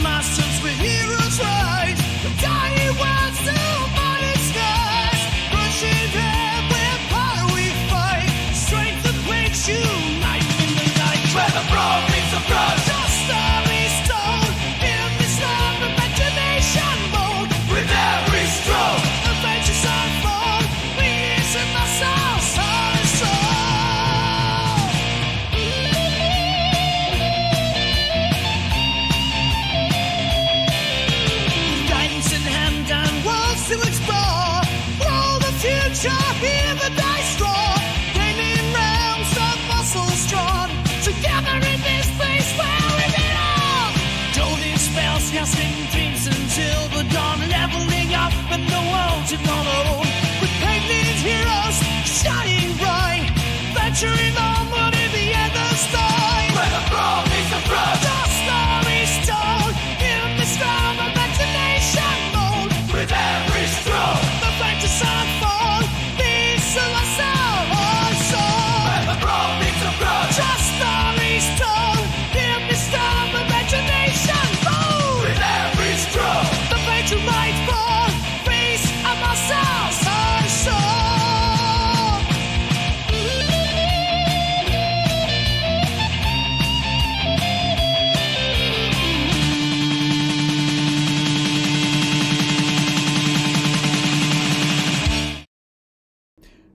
masters, we're heroes rise. The tiny world's too mighty skies. Crushing air, we're power we fight. Strength that makes you light in the night. Where the brawn meets the brawn. The story told in this love imagination mode. With every stroke, adventures unfold. We's in the soul, soul and soul. Guidance in hand and worlds to explore. Roll the future, hear the dice roll. Gaming realms of muscles drawn. Together in this place where we belong. Golden spells casting dreams until the dawn. Leveling up and the world's in our own. With painted heroes shining bright. Venturing onward in the endless night. Where the brawn meets the brawn. The story's told in this film imagination mode. With every stroke, the vengeance unfold. Peace of our soul, our soul. Where the brawn meets the brawn. The story's told in this film imagination mode. With every stroke, the vengeance might fall. Peace of our souls, our soul.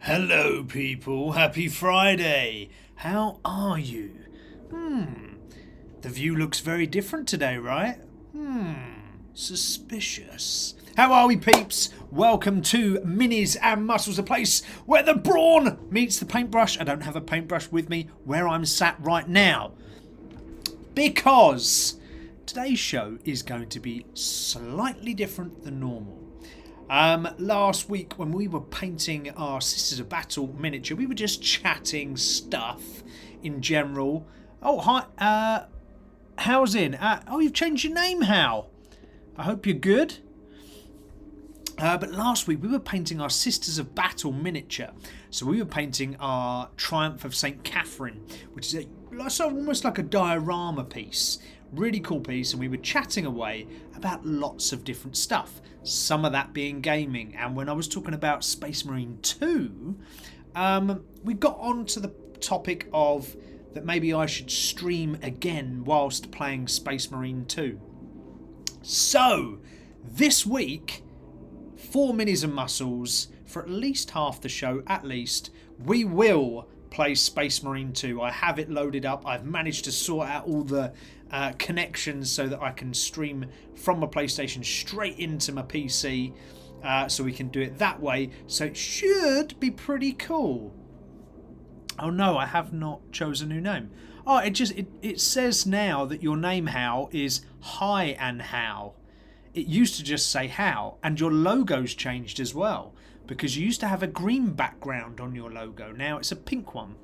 Hello people, happy Friday. How are you? The view looks very different today, right? Suspicious. How are we, peeps? Welcome to Minis-N-Muscles, a place where the brawn meets the paintbrush. I don't have a paintbrush with me where I'm sat right now, because today's show is going to be slightly different than normal. Last week when we were painting our Sisters of Battle miniature, we were just chatting stuff in general. Oh, hi, how's in? Oh, you've changed your name, Hal. I hope you're good. But last week we were painting our Sisters of Battle miniature. So we were painting our Triumph of St. Catherine, which is almost like a diorama piece. Really cool piece, and we were chatting away about lots of different stuff. Some of that being gaming, and when I was talking about Space Marine 2, we got on to the topic of that maybe I should stream again whilst playing Space Marine 2. So, this week, for Minis-N-Muscles, for at least half the show, at least, we will play Space Marine 2. I have it loaded up. I've managed to sort out all the connections so that I can stream from my PlayStation straight into my PC, so we can do it that way. So it should be pretty cool. Oh no, I have not chosen a new name. Oh, it says now that your name, Hal, is Hi and Hal. It used to just say Hal, and your logo's changed as well, because you used to have a green background on your logo. Now it's a pink one.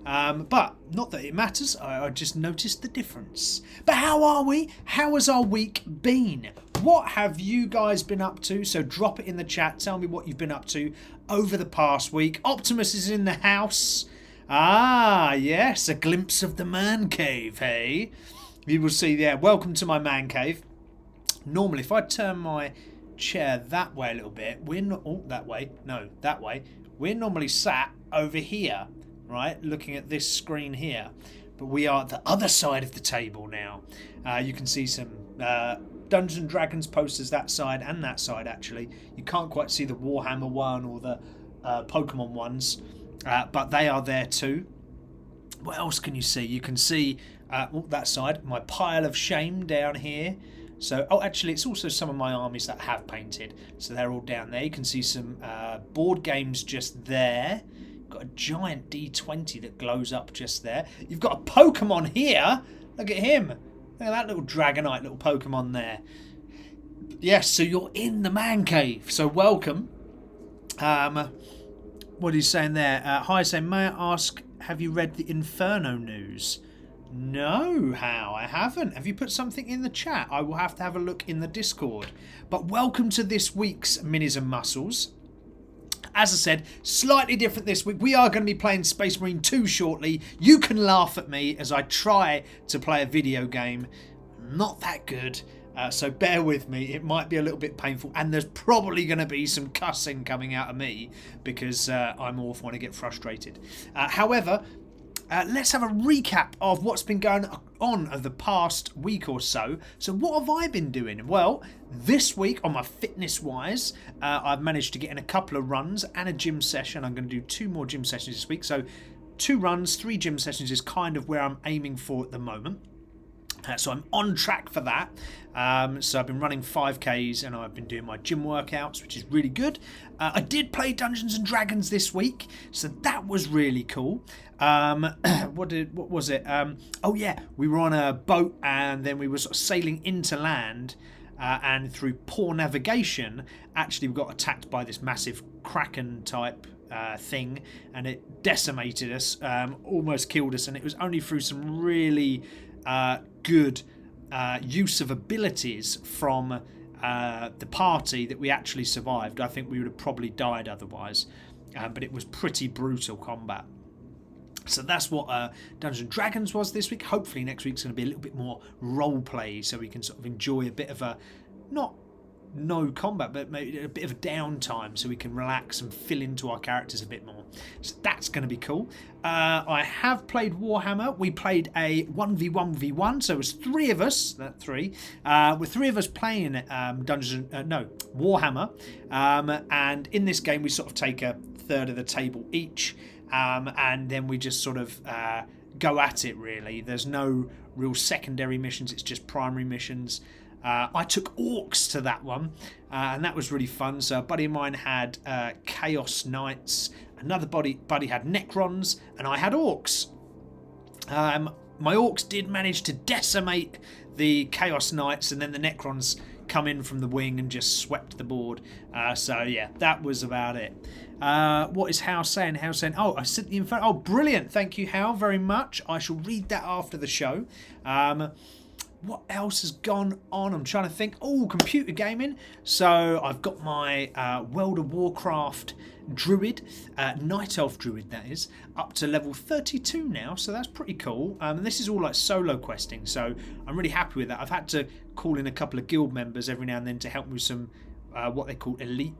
But not that it matters, I just noticed the difference. But how are we? How has our week been? What have you guys been up to? So drop it in the chat. Tell me what you've been up to over the past week. Optimus is in the house. Ah, yes, a glimpse of the man cave, hey? You will see there. Welcome to my man cave. Normally, if I turn my chair that way a little bit, we're not... Oh, that way. No, that way. We're normally sat over here, right, looking at this screen here. But we are at the other side of the table now. You can see some Dungeons and Dragons posters that side and that side, actually. You can't quite see the Warhammer one or the Pokemon ones, but they are there too. What else can you see? You can see that side, my pile of shame down here. So, oh, actually, it's also some of my armies that have painted. So they're all down there. You can see some board games just there. You've got a giant D20 that glows up just there. You've got a Pokemon here. Look at him. Look at that little Dragonite little Pokemon there. Yes, so you're in the man cave. So welcome. What are you saying there? Hi, saying, may I ask, have you read the Inferno news? No, How? I haven't. Have you put something in the chat? I will have to have a look in the Discord. But welcome to this week's Minis-N-Muscles. As I said, slightly different this week. We are going to be playing Space Marine 2 shortly. You can laugh at me as I try to play a video game. Not that good, So bear with me. It might be a little bit painful, and there's probably going to be some cussing coming out of me because I'm awful when I get frustrated. However, let's have a recap of what's been going on over the past week or so. So what have I been doing? Well, this week on my fitness wise, I've managed to get in a couple of runs and a gym session. I'm going to do 2 more gym sessions this week. So 2 runs, 3 gym sessions is kind of where I'm aiming for at the moment. So I'm on track for that. So I've been running 5Ks and I've been doing my gym workouts, which is really good. I did play Dungeons and Dragons this week, so that was really cool. What was it? Oh yeah, we were on a boat and then we were sort of sailing into land. And through poor navigation, actually we got attacked by this massive kraken type thing, and it decimated us, almost killed us, and it was only through some really good use of abilities from the party that we actually survived. I think we would have probably died otherwise, but it was pretty brutal combat. So that's what Dungeons and Dragons was this week. Hopefully next week's going to be a little bit more role play, so we can sort of enjoy a bit of a, not no combat, but maybe a bit of a downtime, so we can relax and fill into our characters a bit more. So that's going to be cool. I have played Warhammer. We played a 1v1v1, so it was 3 of us, with 3 of us playing Warhammer, and in this game we sort of take a third of the table each, and then we just sort of go at it really. There's no real secondary missions, it's just primary missions. I took orcs to that one, and that was really fun. So a buddy of mine had Chaos Knights, another buddy had Necrons, and I had orcs. My orcs did manage to decimate the Chaos Knights, and then the Necrons come in from the wing and just swept the board. So yeah, that was about it. What is Hal saying? Hal's saying, oh, I sent the info. Oh, brilliant. Thank you, Hal, very much. I shall read that after the show. What else has gone on? I'm trying to think. Oh, computer gaming. So I've got my World of Warcraft Druid, Night Elf Druid that is, up to level 32 now. So that's pretty cool. And this is all like solo questing. So I'm really happy with that. I've had to call in a couple of guild members every now and then to help me with some what they call elite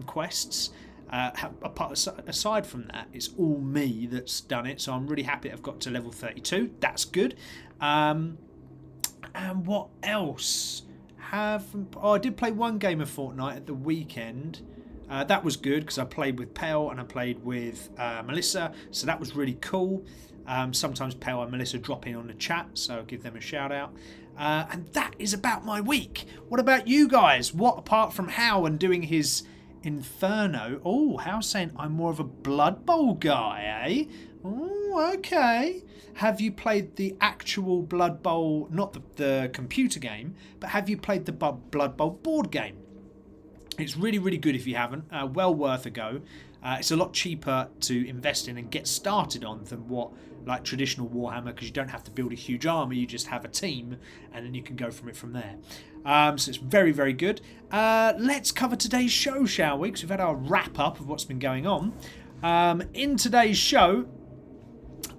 quests. Aside from that, it's all me that's done it. So I'm really happy I've got to level 32. That's good. And what else? I did play 1 game of Fortnite at the weekend. That was good because I played with Pell and I played with Melissa, so that was really cool. Sometimes Pell and Melissa drop in on the chat, so I'll give them a shout out. And that is about my week. What about you guys? What, apart from Hal and doing his Inferno? Oh, Hal's saying I'm more of a Blood Bowl guy, eh? Oh, okay. Have you played the actual Blood Bowl, not the computer game, but have you played the Blood Bowl board game? It's really, really good if you haven't. Well worth a go. It's a lot cheaper to invest in and get started on than what like traditional Warhammer, because you don't have to build a huge army, you just have a team and then you can go from there. So it's very, very good. Let's cover today's show, shall we? Because we've had our wrap up of what's been going on. In today's show,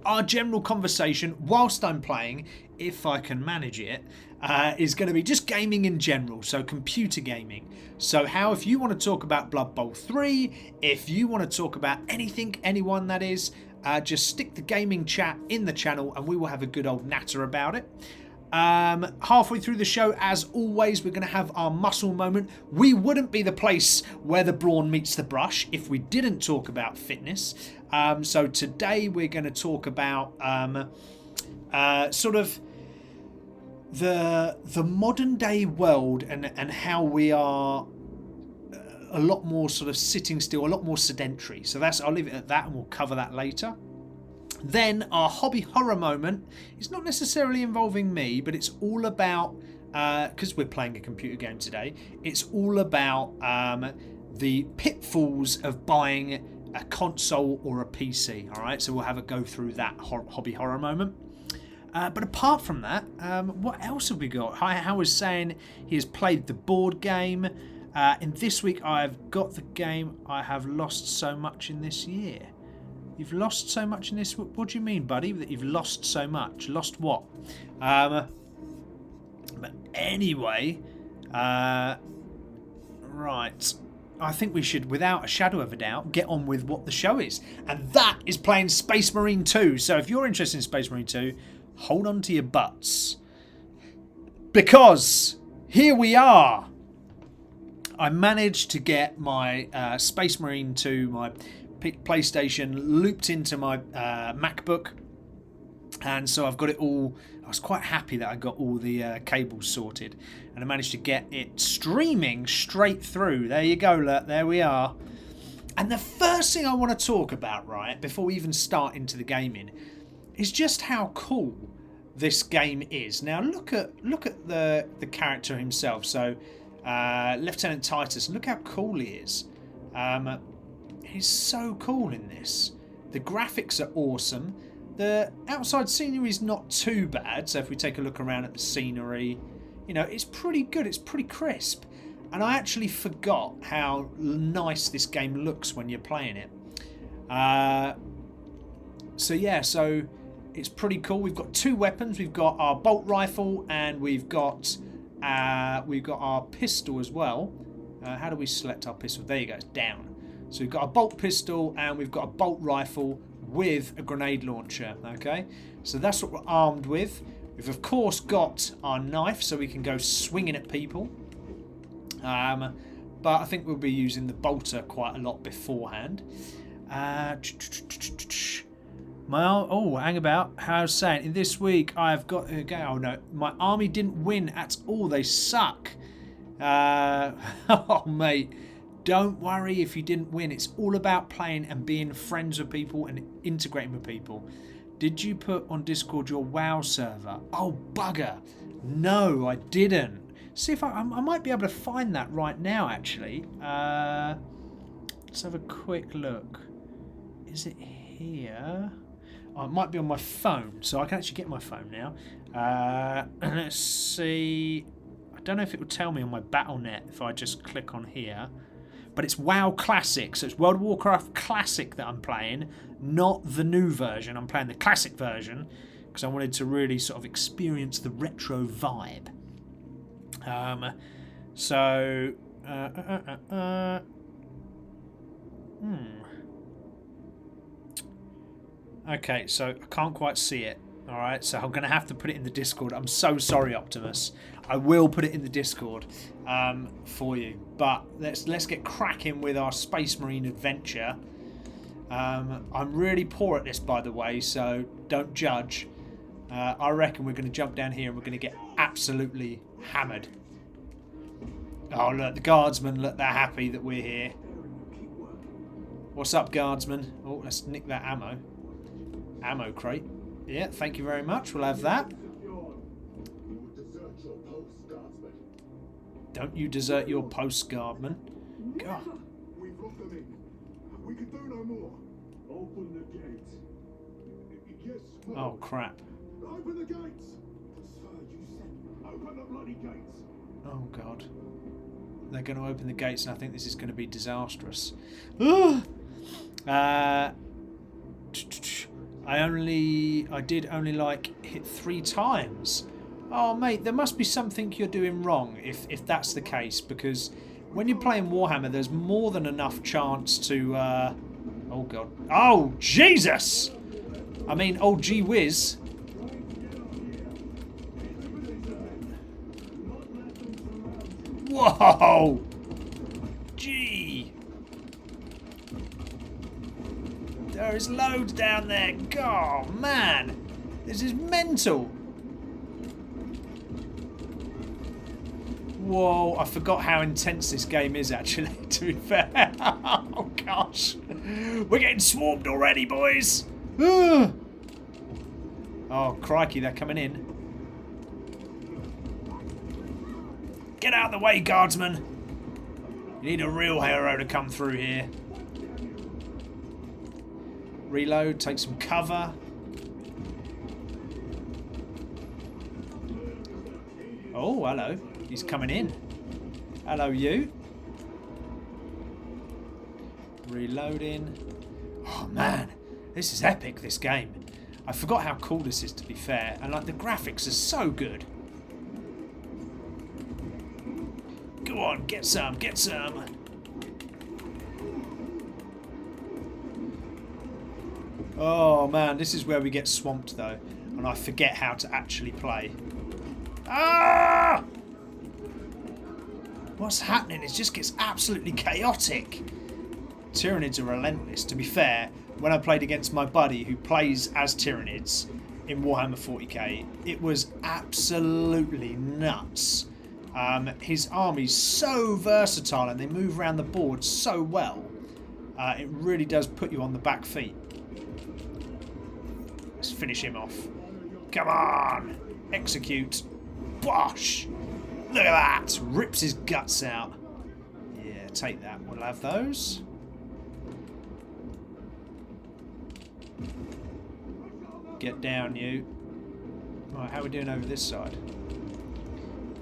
our general conversation, whilst I'm playing, if I can manage it, is going to be just gaming in general, so computer gaming. So how, if you want to talk about Blood Bowl 3, if you want to talk about anything, anyone that is, just stick the gaming chat in the channel and we will have a good old natter about it. Halfway through the show, as always, we're going to have our muscle moment. We wouldn't be the place where the brawn meets the brush if we didn't talk about fitness. So today we're going to talk about sort of the modern day world and how we are a lot more sort of sitting still, a lot more sedentary. So I'll leave it at that and we'll cover that later. Then our hobby horror moment is not necessarily involving me, but it's all about, because we're playing a computer game today, it's all about the pitfalls of buying a console or a PC. All right, so we'll have a go through that hobby horror moment. But apart from that, what else have we got? Hal was saying he has played the board game. In this week, I've got the game I have lost so much in this year. You've lost so much in this? What do you mean, buddy, that you've lost so much? Lost what? But Anyway, right. I think we should, without a shadow of a doubt, get on with what the show is. And that is playing Space Marine 2. So if you're interested in Space Marine 2, hold on to your butts. Because here we are. I managed to get my Space Marine 2, my PlayStation, looped into my MacBook. And so I've got it all. I was quite happy that I got all the cables sorted. And I managed to get it streaming straight through. There you go, look. There we are. And the first thing I want to talk about, right, before we even start into the gaming, is just how cool this game is. Now look at the character himself. So Lieutenant Titus, look how cool he is. He's so cool in this. The graphics are awesome. The outside scenery is not too bad. So if we take a look around at the scenery, you know, it's pretty good. It's pretty crisp. And I actually forgot how nice this game looks when you're playing it. So yeah, so it's pretty cool. We've got two weapons. We've got our bolt rifle and we've got our pistol as well. How do we select our pistol? There you go. It's down. So we've got a bolt pistol and we've got a bolt rifle with a grenade launcher. Okay, so that's what we're armed with. We've of course got our knife, so we can go swinging at people. But I think we'll be using the bolter quite a lot beforehand. Hang about. How I was saying, in this week I've got. Oh no, my army didn't win at all. They suck. Oh mate, don't worry if you didn't win. It's all about playing and being friends with people and integrating with people. Did you put on Discord your WoW server? Oh bugger, no, I didn't. See if I might be able to find that right now. Actually, let's have a quick look. Is it here? Oh, it might be on my phone, so I can actually get my phone now. Let's see. I don't know if it will tell me on my Battle.net if I just click on here. But it's WoW Classic, so it's World of Warcraft Classic that I'm playing, not the new version. I'm playing the Classic version because I wanted to really sort of experience the retro vibe. Okay, so I can't quite see it. Alright, so I'm going to have to put it in the Discord. I'm so sorry, Optimus. I will put it in the Discord for you. But let's get cracking with our Space Marine adventure. I'm really poor at this, by the way, so don't judge. I reckon we're going to jump down here and we're going to get absolutely hammered. Oh, look, the guardsmen, look, they're happy that we're here. What's up, guardsmen? Oh, let's nick that ammo. Ammo crate. Yeah, thank you very much. We'll have that. Don't you desert your post, guardman. God. We've got them in. We can do no more. Open the gates. Yes. Oh crap. Open the gates. Sir, you said open the bloody gates. Oh god. They're going to open the gates, and I think this is going to be disastrous. I did only like hit 3 times. Oh mate, there must be something you're doing wrong if that's the case, because when you're playing Warhammer there's more than enough chance to oh god. Oh Jesus! I mean, oh gee whiz. Whoa! Gee! There is loads down there. God, man, this is mental. Whoa! I forgot how intense this game is. Actually, to be fair. Oh gosh, we're getting swarmed already, boys. Oh crikey, they're coming in. Get out of the way, guardsmen. You need a real hero to come through here. Reload, take some cover. Oh, hello. He's coming in. Hello, you. Reloading. Oh, man. This is epic, this game. I forgot how cool this is, to be fair. And, like, the graphics are so good. Go on, get some, get some. Oh man, this is where we get swamped though, and I forget how to actually play. Ah! What's happening? It just gets absolutely chaotic. Tyranids are relentless. To be fair, when I played against my buddy who plays as Tyranids in Warhammer 40k, it was absolutely nuts. His army's so versatile and they move around the board so well. It really does put you on the back feet. Let's finish him off. Come on! Execute. Bosh! Look at that! Rips his guts out. Yeah, take that. We'll have those. Get down, you. Right, how are we doing over this side?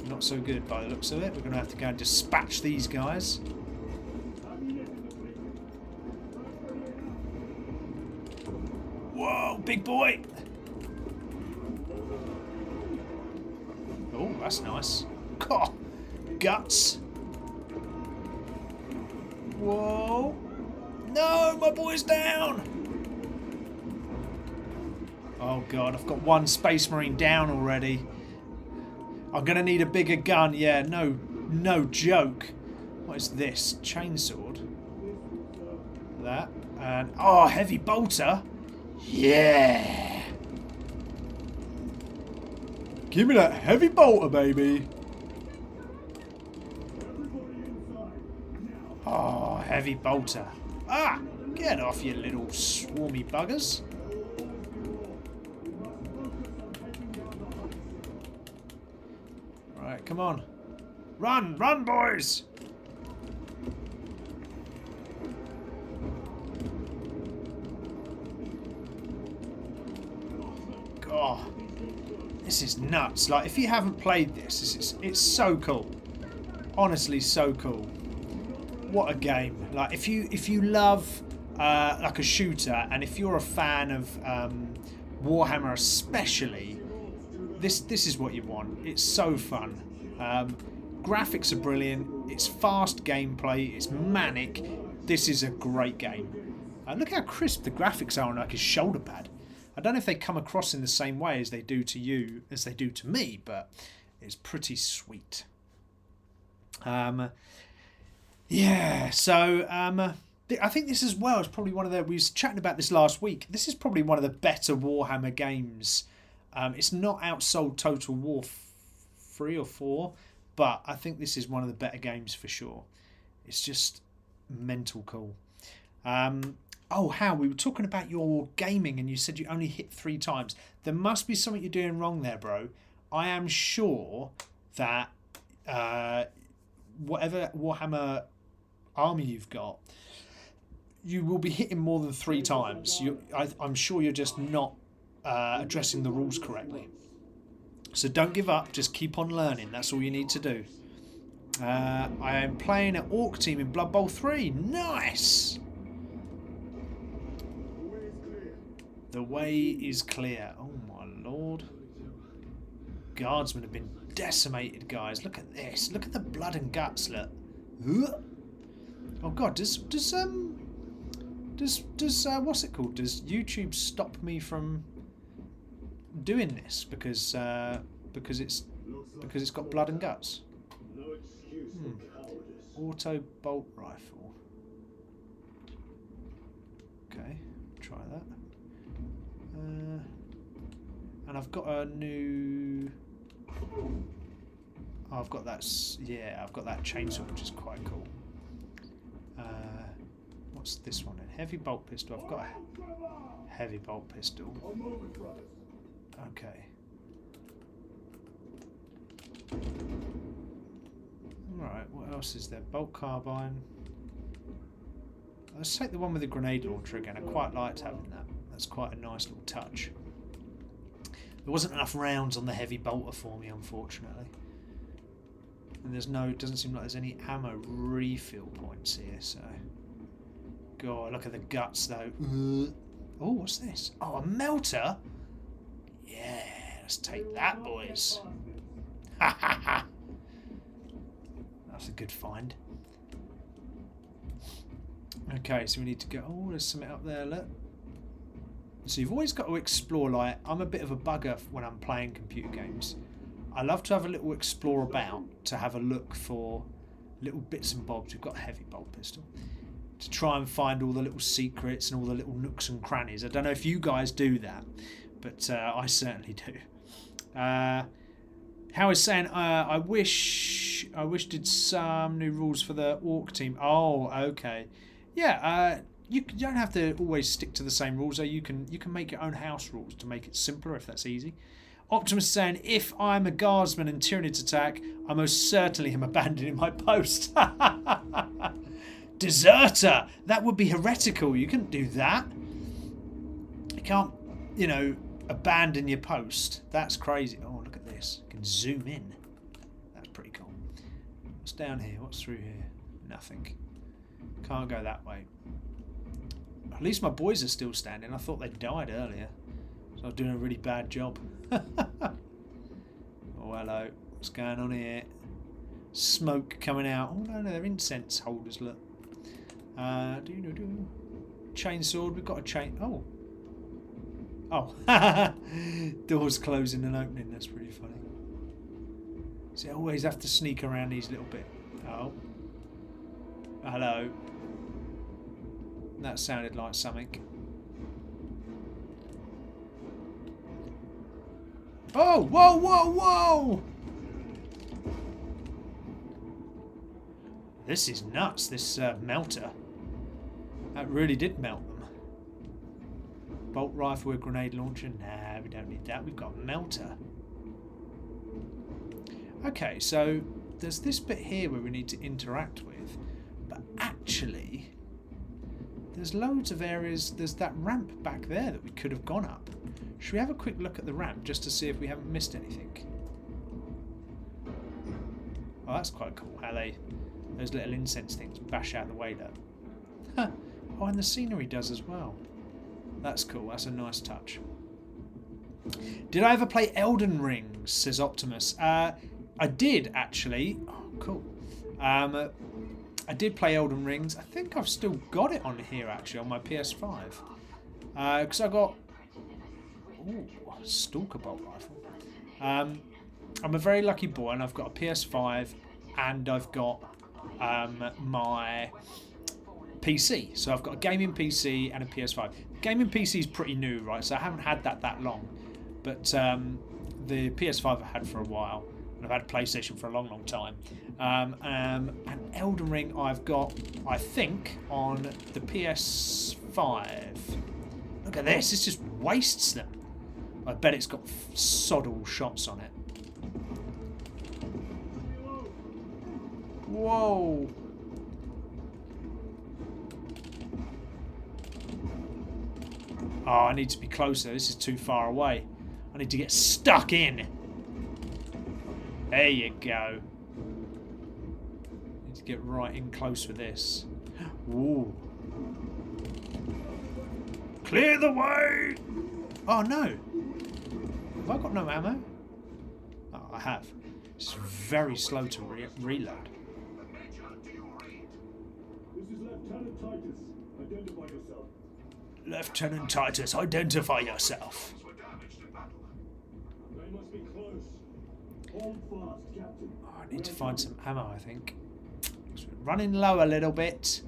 Not so good by the looks of it. We're going to have to go and dispatch these guys. Whoa, big boy! Oh, that's nice. God, guts. Whoa. No, my boy's down. Oh God, I've got one Space Marine down already. I'm going to need a bigger gun. Yeah, no joke. What is this? Chainsword. That. And, oh, heavy bolter. Yeah. Give me that heavy bolter, baby. Oh, heavy bolter. Ah, get off, you little swarmy buggers. Right, come on. Run, run, boys. God. This is nuts. Like, if you haven't played this, it's so cool. Honestly, so cool. What a game. Like, if you love like a shooter, and if you're a fan of Warhammer especially, this is what you want. It's so fun. Graphics are brilliant. It's fast gameplay. It's manic. This is a great game. Look how crisp the graphics are on like his shoulder pad. I don't know if they come across in the same way as they do to you, as they do to me, but it's pretty sweet. Yeah, so I think this as well is probably one of the... We was chatting about this last week. This is probably one of the better Warhammer games. It's not outsold Total War 3 or 4, but I think this is one of the better games for sure. It's just mental cool. Oh, Hal, we were talking about your gaming and you said you only hit 3 times. There must be something you're doing wrong there, bro. I am sure that whatever Warhammer army you've got, you will be hitting more than 3 times. I'm sure you're just not addressing the rules correctly. So don't give up. Just keep on learning. That's all you need to do. I am playing an Orc team in Blood Bowl 3. Nice! The way is clear. Oh my lord. Guardsmen have been decimated, guys. Look at this. Look at the blood and guts, look. Oh god, does what's it called? Does YouTube stop me from doing this because it's got blood and guts? Auto bolt rifle. Okay, try that. And I've got a new... Oh, I've got that... Yeah, I've got that chainsaw, which is quite cool. What's this one? A heavy bolt pistol. I've got a heavy bolt pistol. Okay. Alright, what else is there? Bolt carbine. Let's take the one with the grenade launcher again. I quite liked having that. That's quite a nice little touch. There wasn't enough rounds on the heavy bolter for me, unfortunately. And there's no, it doesn't seem like there's any ammo refill points here, so... God, look at the guts though. Oh, what's this? Oh, a melter? Yeah, let's take that, boys. Ha ha ha! That's a good find. Okay, so we need to go... Oh, there's something up there, look. So you've always got to explore. Like, I'm a bit of a bugger when I'm playing computer games. I love to have a little explore about, to have a look for little bits and bobs. We've got a heavy bolt pistol. To try and find all the little secrets and all the little nooks and crannies. I don't know if you guys do that, but I certainly do. Howard's saying, I wish did some new rules for the Orc team. Oh, okay. Yeah, you don't have to always stick to the same rules. Though you can make your own house rules to make it simpler if that's easy. Optimus saying, if I'm a guardsman and Tyranids attack, I most certainly am abandoning my post. Deserter! That would be heretical. You couldn't do that. You can't, you know, abandon your post. That's crazy. Oh, look at this. You can zoom in. That's pretty cool. What's down here? What's through here? Nothing. Can't go that way. At least my boys are still standing. I thought they died earlier. So I was doing a really bad job. Oh, hello. What's going on here? Smoke coming out. Oh, no, they're incense holders, look. Chainsword. We've got a chain... Oh. Oh. Doors closing and opening. That's pretty funny. So I always have to sneak around these little bit. Oh. Hello. That sounded like something. Oh! Whoa, whoa, whoa! This is nuts, this melter. That really did melt them. Bolt rifle with grenade launcher? Nah, we don't need that. We've got a melter. Okay, so there's this bit here where we need to interact with. But actually, there's loads of areas. There's that ramp back there that we could have gone up. Should we have a quick look at the ramp just to see if we haven't missed anything? Oh, that's quite cool how those little incense things bash out the way there. Huh. Oh, and the scenery does as well. That's cool. That's a nice touch. Did I ever play Elden Ring? Says Optimus. I did actually. Oh, cool. I did play Elden Rings. I think I've still got it on here actually on my PS5. Because I got Stalker bolt rifle. I'm a very lucky boy, and I've got a PS5 and I've got my PC. So I've got a gaming PC and a PS5. Gaming PC is pretty new, right? So I haven't had that long. But the PS5 I've had for a while. And I've had a PlayStation for a long, long time. And Elden Ring I've got, I think, on the PS5. Look at this. This just wastes them. I bet it's got sod all shots on it. Whoa. Oh, I need to be closer. This is too far away. I need to get stuck in. There you go. Need to get right in close with this. Ooh. Clear the way! Oh no. Have I got no ammo? Oh, I have. It's very slow to reload. This is Lieutenant Titus. Identify yourself. Lieutenant Titus, identify yourself. They must be close. Hold fast, Captain. Oh, I need to find some ammo, I think. Running low a little bit.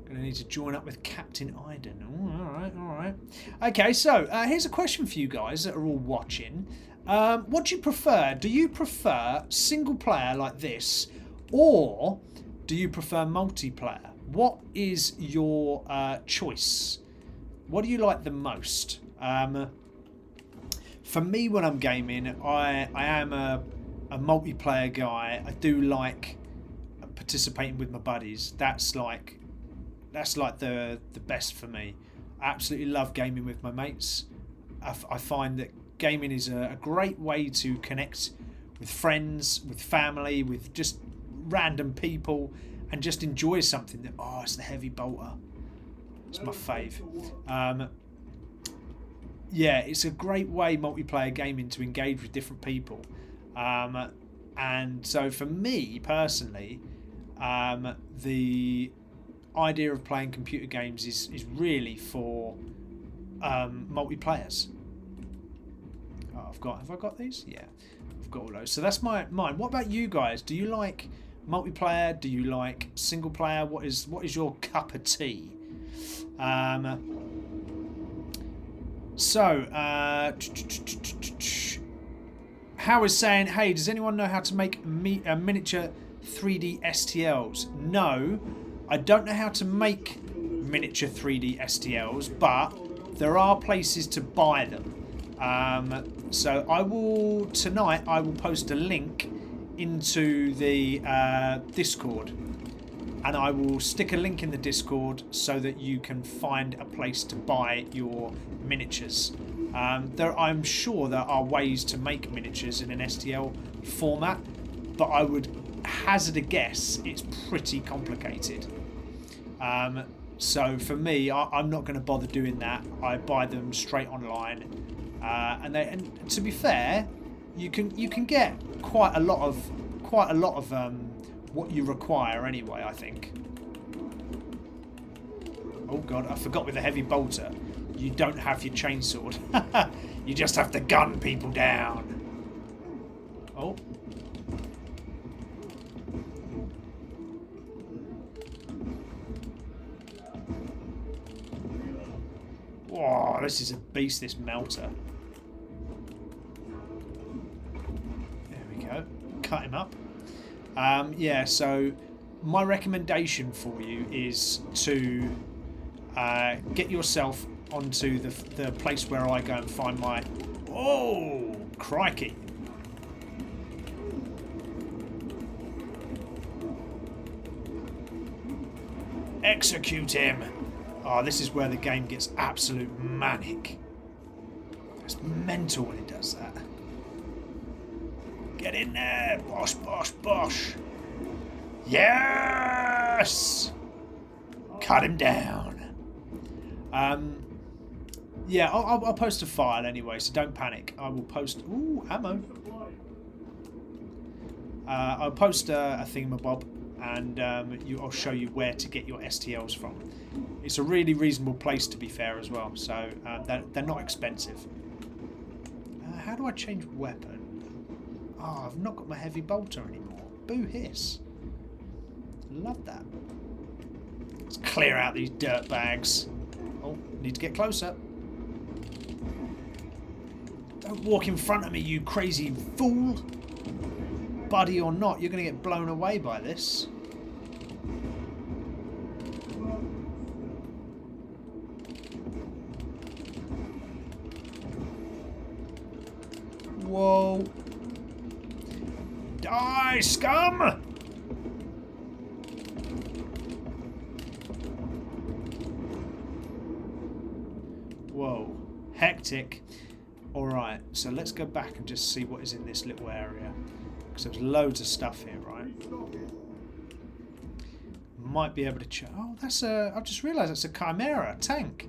Gonna need to join up with Captain Iden. Oh, alright. Okay, so here's a question for you guys that are all watching. What do you prefer? Do you prefer single player like this, or do you prefer multiplayer? What is your choice? What do you like the most? For me, when I'm gaming, I am a multiplayer guy. I do like participating with my buddies. That's like the best for me. I absolutely love gaming with my mates. I find that gaming is a great way to connect with friends, with family, with just random people, and just enjoy something that, oh, it's the heavy bolter. It's my fave. Yeah, it's a great way, multiplayer gaming, to engage with different people. And And so for me personally, the idea of playing computer games is really for multiplayers. Oh, have I got these? Yeah, I've got all those. So that's mine. What about you guys? Do you like multiplayer? Do you like single player? What is your cup of tea? How is saying, hey, does anyone know how to make miniature 3D STLs? No, I don't know how to make miniature 3D STLs, but there are places to buy them. So tonight I will post a link into the Discord, and I will stick a link in the Discord so that you can find a place to buy your miniatures. I'm sure there are ways to make miniatures in an STL format, but I would hazard a guess it's pretty complicated. So for me, I'm not going to bother doing that. I buy them straight online, and to be fair, you can get quite a lot of what you require anyway, I think. Oh god, I forgot with a heavy bolter, you don't have your chainsword. You just have to gun people down. Oh. Whoa, this is a beast, this melter. There we go. Cut him up. Yeah, so my recommendation for you is to get yourself onto the place where I go and find my... Oh, crikey. Execute him. Oh, this is where the game gets absolute manic. It's mental when it does that. Get in there, bosh, bosh, bosh. Yes! Cut him down. Yeah, I'll post a file anyway, so don't panic. I will post... Ooh, ammo. I'll post a thingamabob, and I'll show you where to get your STLs from. It's a really reasonable place, to be fair, as well. So they're not expensive. How do I change weapon? Oh, I've not got my heavy bolter anymore. Boo hiss. Love that. Let's clear out these dirt bags. Oh, need to get closer. Don't walk in front of me, you crazy fool. Buddy or not, you're going to get blown away by this. Whoa. Die, scum! Whoa. Hectic. Alright, so let's go back and just see what is in this little area. Because there's loads of stuff here, right? Might be able to check. Oh, that's a... I've just realised that's a Chimera tank.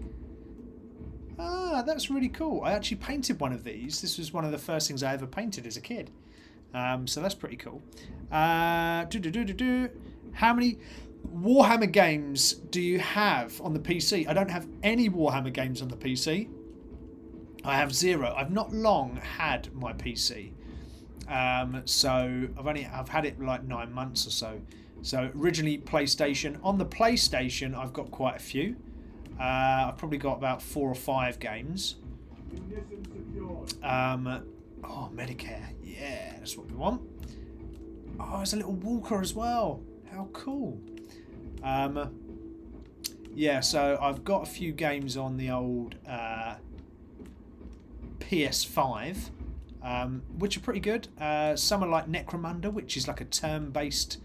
Ah, that's really cool. I actually painted one of these. This was one of the first things I ever painted as a kid. So that's pretty cool. How many Warhammer games do you have on the PC? I don't have any Warhammer games on the PC. I have 0. I've not long had my PC. So I've had it like 9 months or so. So originally PlayStation. On the PlayStation, I've got quite a few. I've probably got about 4 or 5 games. Oh, Medicare. Yeah, that's what we want. Oh, there's a little walker as well. How cool. Yeah, so I've got a few games on the old PS5, which are pretty good. Some are like Necromunda, which is like a turn-based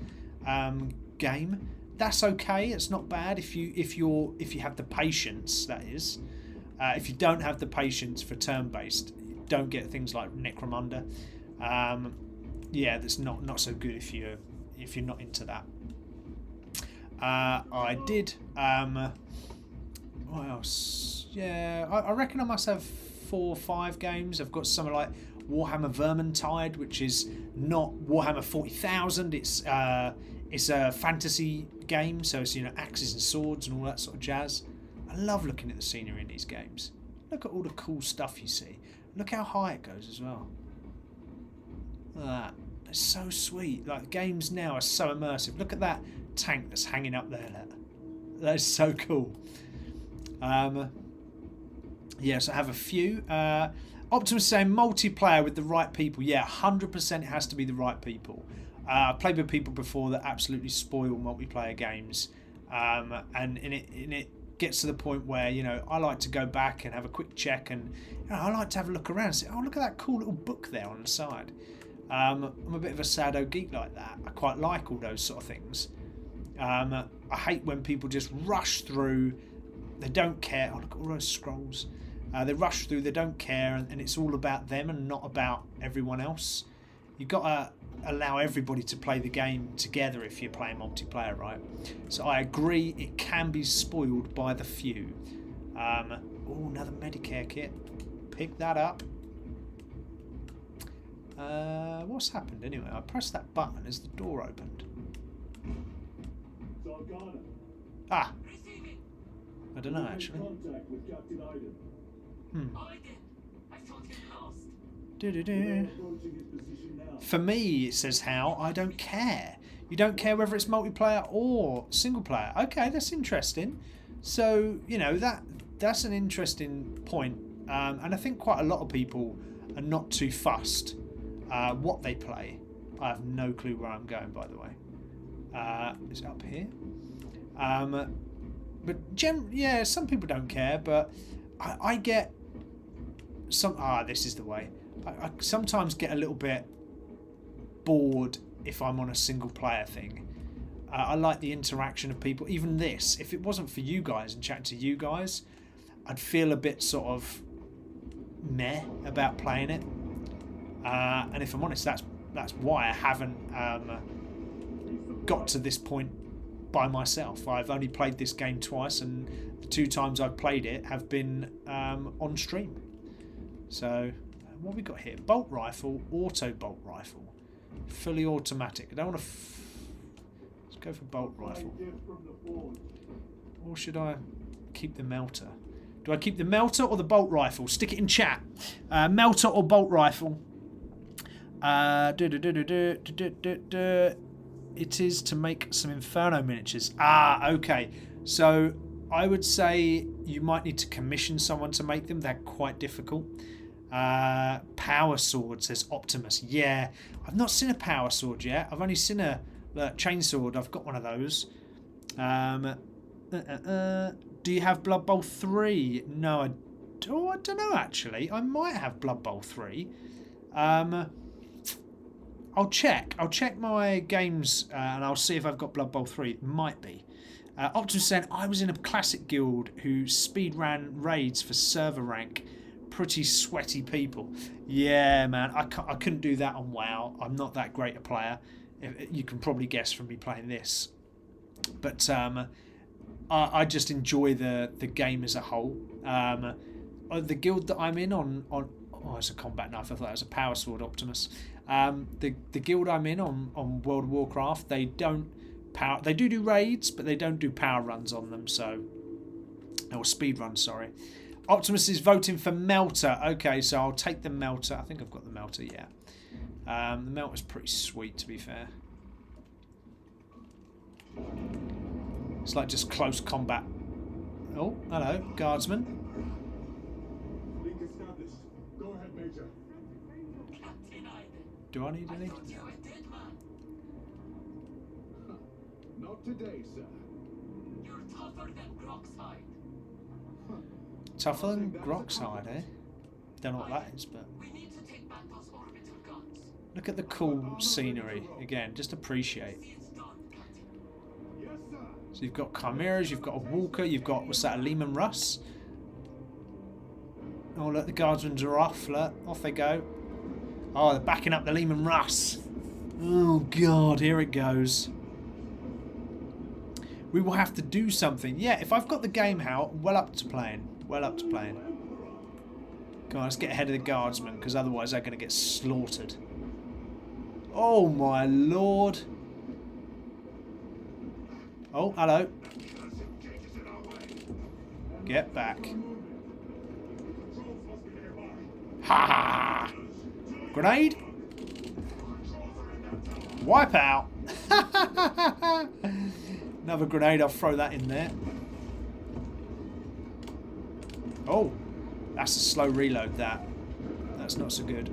game. That's okay. It's not bad if you have the patience. That is, if you don't have the patience for turn-based, don't get things like Necromunda. Yeah, that's not so good if you're not into that. I did. What else? Yeah, I reckon I must have 4 or 5 games. I've got something like Warhammer Vermintide, which is not Warhammer 40,000. It's a fantasy game, so it's, you know, axes and swords and all that sort of jazz. I love looking at the scenery in these games. Look at all the cool stuff you see. Look how high it goes as well. Look at that. It's so sweet. Like, games now are so immersive. Look at that tank that's hanging up there. That is so cool. Yes, I have a few. Optimus saying multiplayer with the right people. Yeah, 100% it has to be the right people. I've played with people before that absolutely spoil multiplayer games, and it gets to the point where, you know, I like to go back and have a quick check, and, you know, I like to have a look around and say, oh, look at that cool little book there on the side. I'm a bit of a sado geek like that. I quite like all those sort of things. I hate when people just rush through. They don't care. Oh, look at all those scrolls. They rush through, they don't care, and it's all about them and not about everyone else. You've got to allow everybody to play the game together if you're playing multiplayer, right? So I agree, it can be spoiled by the few. Oh, another Medicare kit. Pick that up. What's happened anyway? I pressed that button as the door opened. Ah! I don't know, actually. For me, it says how, I don't care. You don't care whether it's multiplayer or single player. Okay, that's interesting. So, you know, that's an interesting point. And I think quite a lot of people are not too fussed what they play. I have no clue where I'm going, by the way. Is it up here? But yeah, some people don't care, but I get some. This is the way. I sometimes get a little bit bored if I'm on a single player thing. I like the interaction of people. Even this, if it wasn't for you guys and chatting to you guys, I'd feel a bit sort of meh about playing it. And if I'm honest, that's why I haven't got to this point by myself. I've only played this game twice, and the 2 times I've played it have been on stream. So, what have we got here? Bolt rifle, auto bolt rifle, fully automatic. I don't want to. Let's go for bolt rifle. Or should I keep the melter? Do I keep the melter or the bolt rifle? Stick it in chat. Melter or bolt rifle? It is to make some Inferno miniatures. Okay. So I would say you might need to commission someone to make them. They're quite difficult. Power sword, says Optimus. Yeah, I've not seen a power sword yet. I've only seen a chainsword. I've got one of those. Do you have Blood Bowl 3? No, I don't know, actually. I might have Blood Bowl 3. I'll check. I'll check my games and I'll see if I've got Blood Bowl 3. It might be. Optimus saying, I was in a classic guild who speed ran raids for server rank. Pretty sweaty people. Yeah, man. I couldn't do that on WoW. I'm not that great a player. You can probably guess from me playing this. But I just enjoy the game as a whole. The guild that I'm in on it's a combat knife. I thought that was a power sword, Optimus. The guild I'm in on World of Warcraft, they do raids, but they don't do power runs on them. Or speed runs, sorry. Optimus is voting for melter. Okay, so I'll take the melter. I think I've got the melter. Yeah, the melter's pretty sweet, to be fair. It's like just close combat. Oh, hello, guardsman. Link established. Go ahead, Major. Do I need any? Not today, sir. You're tougher than Groxhide. Tougher than Groxhide, eh? Don't know what that is, but We need to take back those orbital guns. look at the cool scenery. Again, just appreciate. See it's done, Captain. Yes, sir. So you've got chimeras, you've got a walker, you've got, what's that, a Lehman Russ? Oh look, the guardsmen are off. Look, off they go. Oh, they're backing up the Lehman Russ. Oh god, here it goes. We will have to do something. Yeah, if I've got the game out, well up to playing. Well up to playing. Come on, let's get ahead of the guardsmen, because otherwise they're going to get slaughtered. Oh my lord. Oh, hello. Get back. Ha! Grenade. Wipe out. Another grenade, I'll throw that in there. Oh, that's a slow reload, that. That's not so good.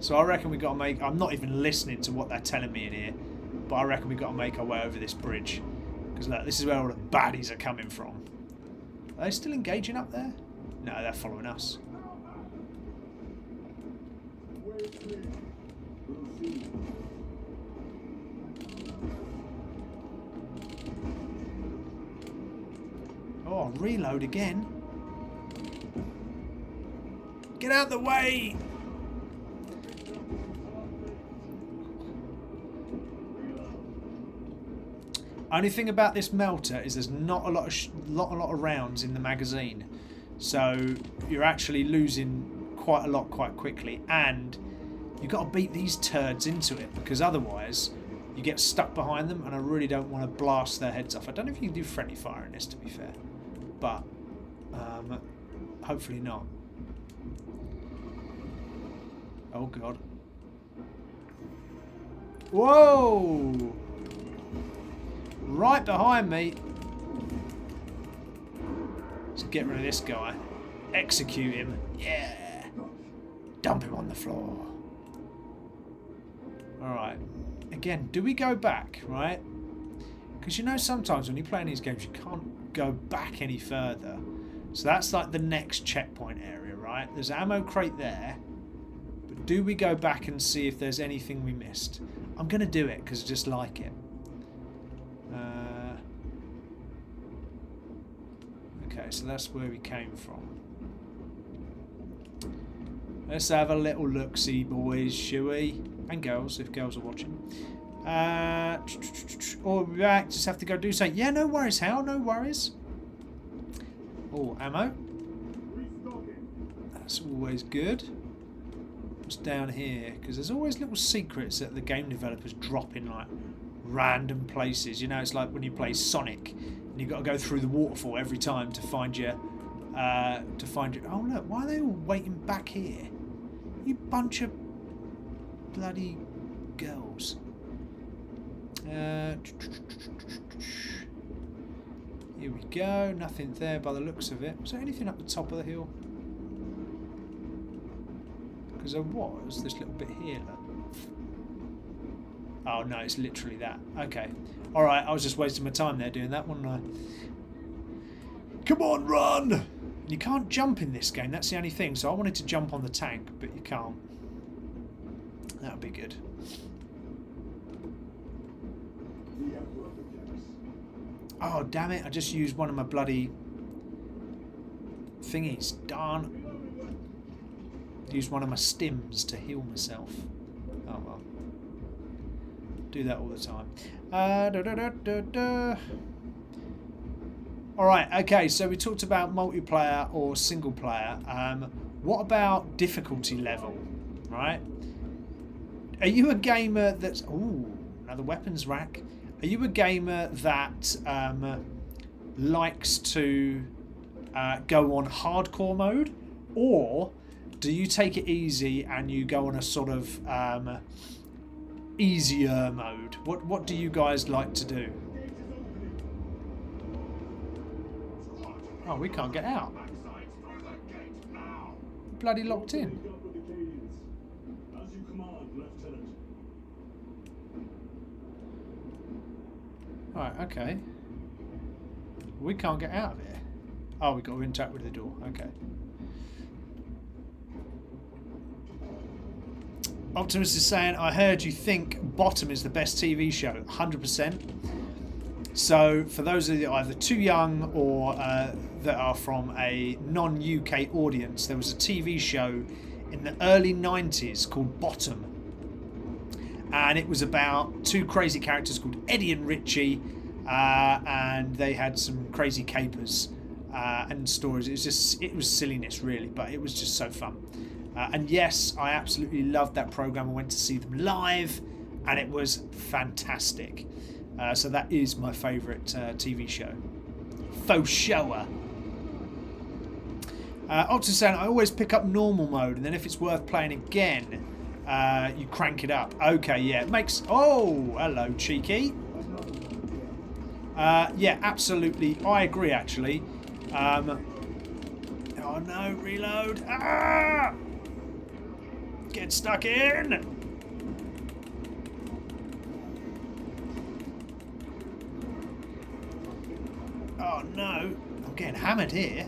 So I reckon we've got to make... I'm not even listening to what they're telling me in here, but I reckon we've got to make our way over this bridge. Because look, this is where all the baddies are coming from. Are they still engaging up there? No, they're following us. Oh, reload again. Get out the way! Only thing about this melter is there's not a lot of rounds in the magazine, so you're actually losing quite a lot quite quickly, and you've got to beat these turds into it, because otherwise you get stuck behind them, and I really don't want to blast their heads off. I don't know if you can do friendly fire in this, to be fair, but hopefully not. Oh god. Whoa! Right behind me. Let's get rid of this guy. Execute him. Yeah. Dump him on the floor. Alright. Again, do we go back, right? Because you know sometimes when you're playing these games you can't go back any further. So that's like the next checkpoint area, right? There's an ammo crate there. But do we go back and see if there's anything we missed? I'm going to do it because I just like it. Okay, so that's where we came from. Let's have a little look-see, boys, shall we? And girls, if girls are watching. Or we'll be back, just have to go do something. Yeah, no worries, Hal, no worries. Oh, ammo. That's always good. What's down here? Because there's always little secrets that the game developers drop in, like, random places. You know, it's like when you play Sonic and you've got to go through the waterfall every time to find your oh look, why are they all waiting back here? You bunch of bloody girls. Here we go, nothing there by the looks of it. Was there anything up the top of the hill? Because there was this little bit here, look. Oh no, it's literally that. Okay. Alright, I was just wasting my time there doing that, wasn't I? Come on, run! You can't jump in this game, that's the only thing. So I wanted to jump on the tank, but you can't. That would be good. Oh, damn it, I just used one of my bloody thingies. Darn. Used one of my stims to heal myself. Oh well. Do that all the time. Alright, okay, so we talked about multiplayer or single player. What about difficulty level? Right? Are you a gamer that's... Ooh, another weapons rack. Are you a gamer that likes to go on hardcore mode? Or do you take it easy and you go on a sort of easier mode? What do you guys like to do? Oh, we can't get out. Bloody locked in. Right, okay. We can't get out of here. Oh, we've got to interact with the door. Okay. Optimus is saying, I heard you think Bottom is the best TV show. 100%. So, for those of you that are either too young or that are from a non-UK audience, there was a TV show in the early 90s called Bottom. And it was about two crazy characters called Eddie and Richie, and they had some crazy capers. and stories. It was silliness really, but it was just so fun. And yes, I absolutely loved that program. I went to see them live, and it was fantastic. So that is my favourite TV show. Faux shower. Optus saying I always pick up normal mode, and then if it's worth playing again, you crank it up. Okay, yeah, it makes. Oh, hello, cheeky. Yeah, absolutely. I agree, actually. Oh no, reload. Ah! Get stuck in. Oh no, I'm getting hammered here.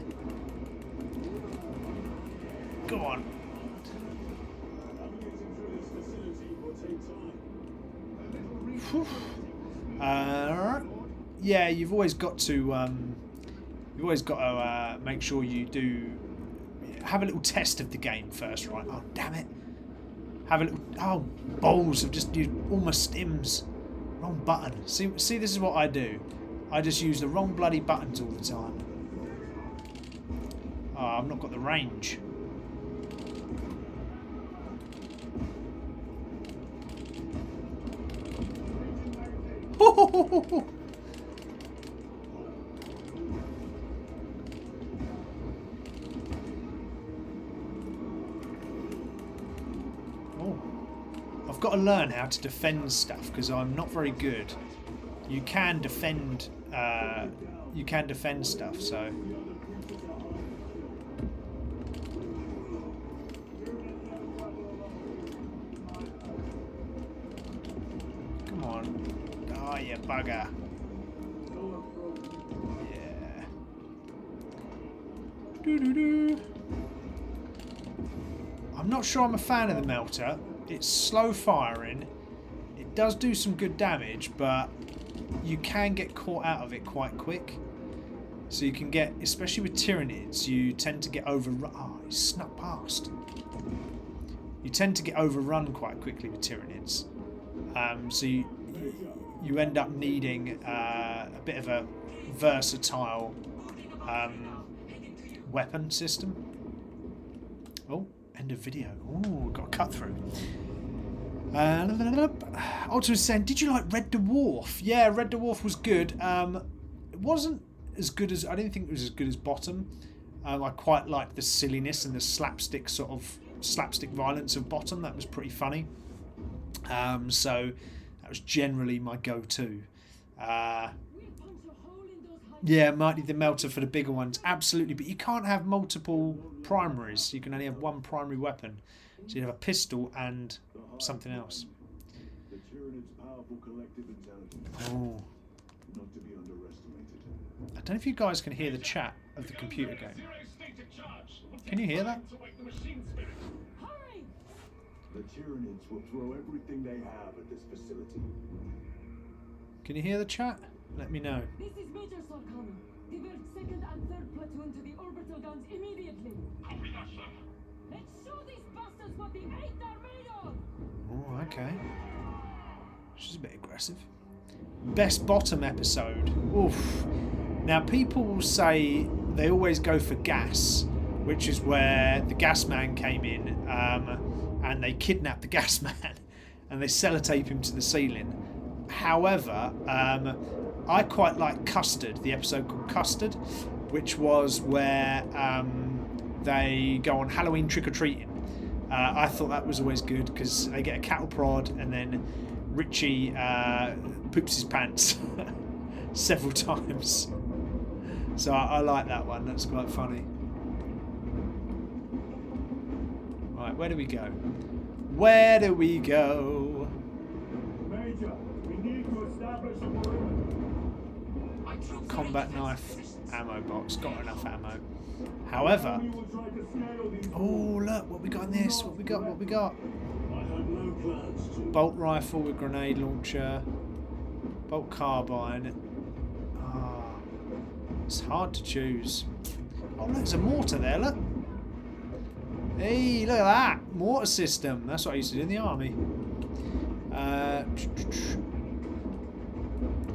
Go on. Yeah, you've always got to make sure you do have a little test of the game first, right? Oh damn it! Have a little. Oh balls! I've just used all my stims. Wrong button. See, this is what I do. I just use the wrong bloody buttons all the time. Oh, I've not got the range. Oh, I've got to learn how to defend stuff because I'm not very good. You can defend stuff, so. Come on. Oh, you bugger. Yeah. Doo-doo-doo. I'm not sure I'm a fan of the melter. It's slow firing. It does do some good damage, but you can get caught out of it quite quick. So you can get, especially with Tyranids, you tend to get overrun. Oh, he snuck past. You tend to get overrun quite quickly with Tyranids. So you end up needing a bit of a versatile weapon system. Oh, end of video. Oh, got a cut through. Ultra was saying, did you like Red Dwarf? Yeah, Red Dwarf was good. It wasn't as good as, I didn't think it was as good as Bottom. I quite liked the silliness and the slapstick violence of Bottom. That was pretty funny. So that was generally my go-to. Yeah, might need the melter for the bigger ones, absolutely. But you can't have multiple primaries. You can only have one primary weapon. So you have a pistol and something else. Oh. I don't know if you guys can hear the chat of the computer game. Can you hear that? The Tyranids will throw everything they have at this facility. Can you hear the chat? Let me know. This is Major Solcano. Divert 2nd and 3rd platoon to the orbital guns immediately. Let's show these bastards what the 8th are made of! Oh, okay. She's a bit aggressive. Best Bottom episode. Oof. Now, people will say they always go for gas, which is where the gas man came in and they kidnap the gas man and they sellotape him to the ceiling. However, I quite like Custard, the episode called Custard, which was where they go on Halloween trick-or-treating. I thought that was always good because they get a cattle prod and then Richie poops his pants several times. So I like that one. That's quite funny. Right, where do we go? Where do we go? Major, we need to establish a perimeter. Combat knife ammo box. Got enough ammo. However, oh look, what we got in this? What we got? What we got? Bolt rifle with grenade launcher. Bolt carbine. Ah, it's hard to choose. Oh, look, there's a mortar there. Look. Hey, look at that mortar system. That's what I used to do in the army.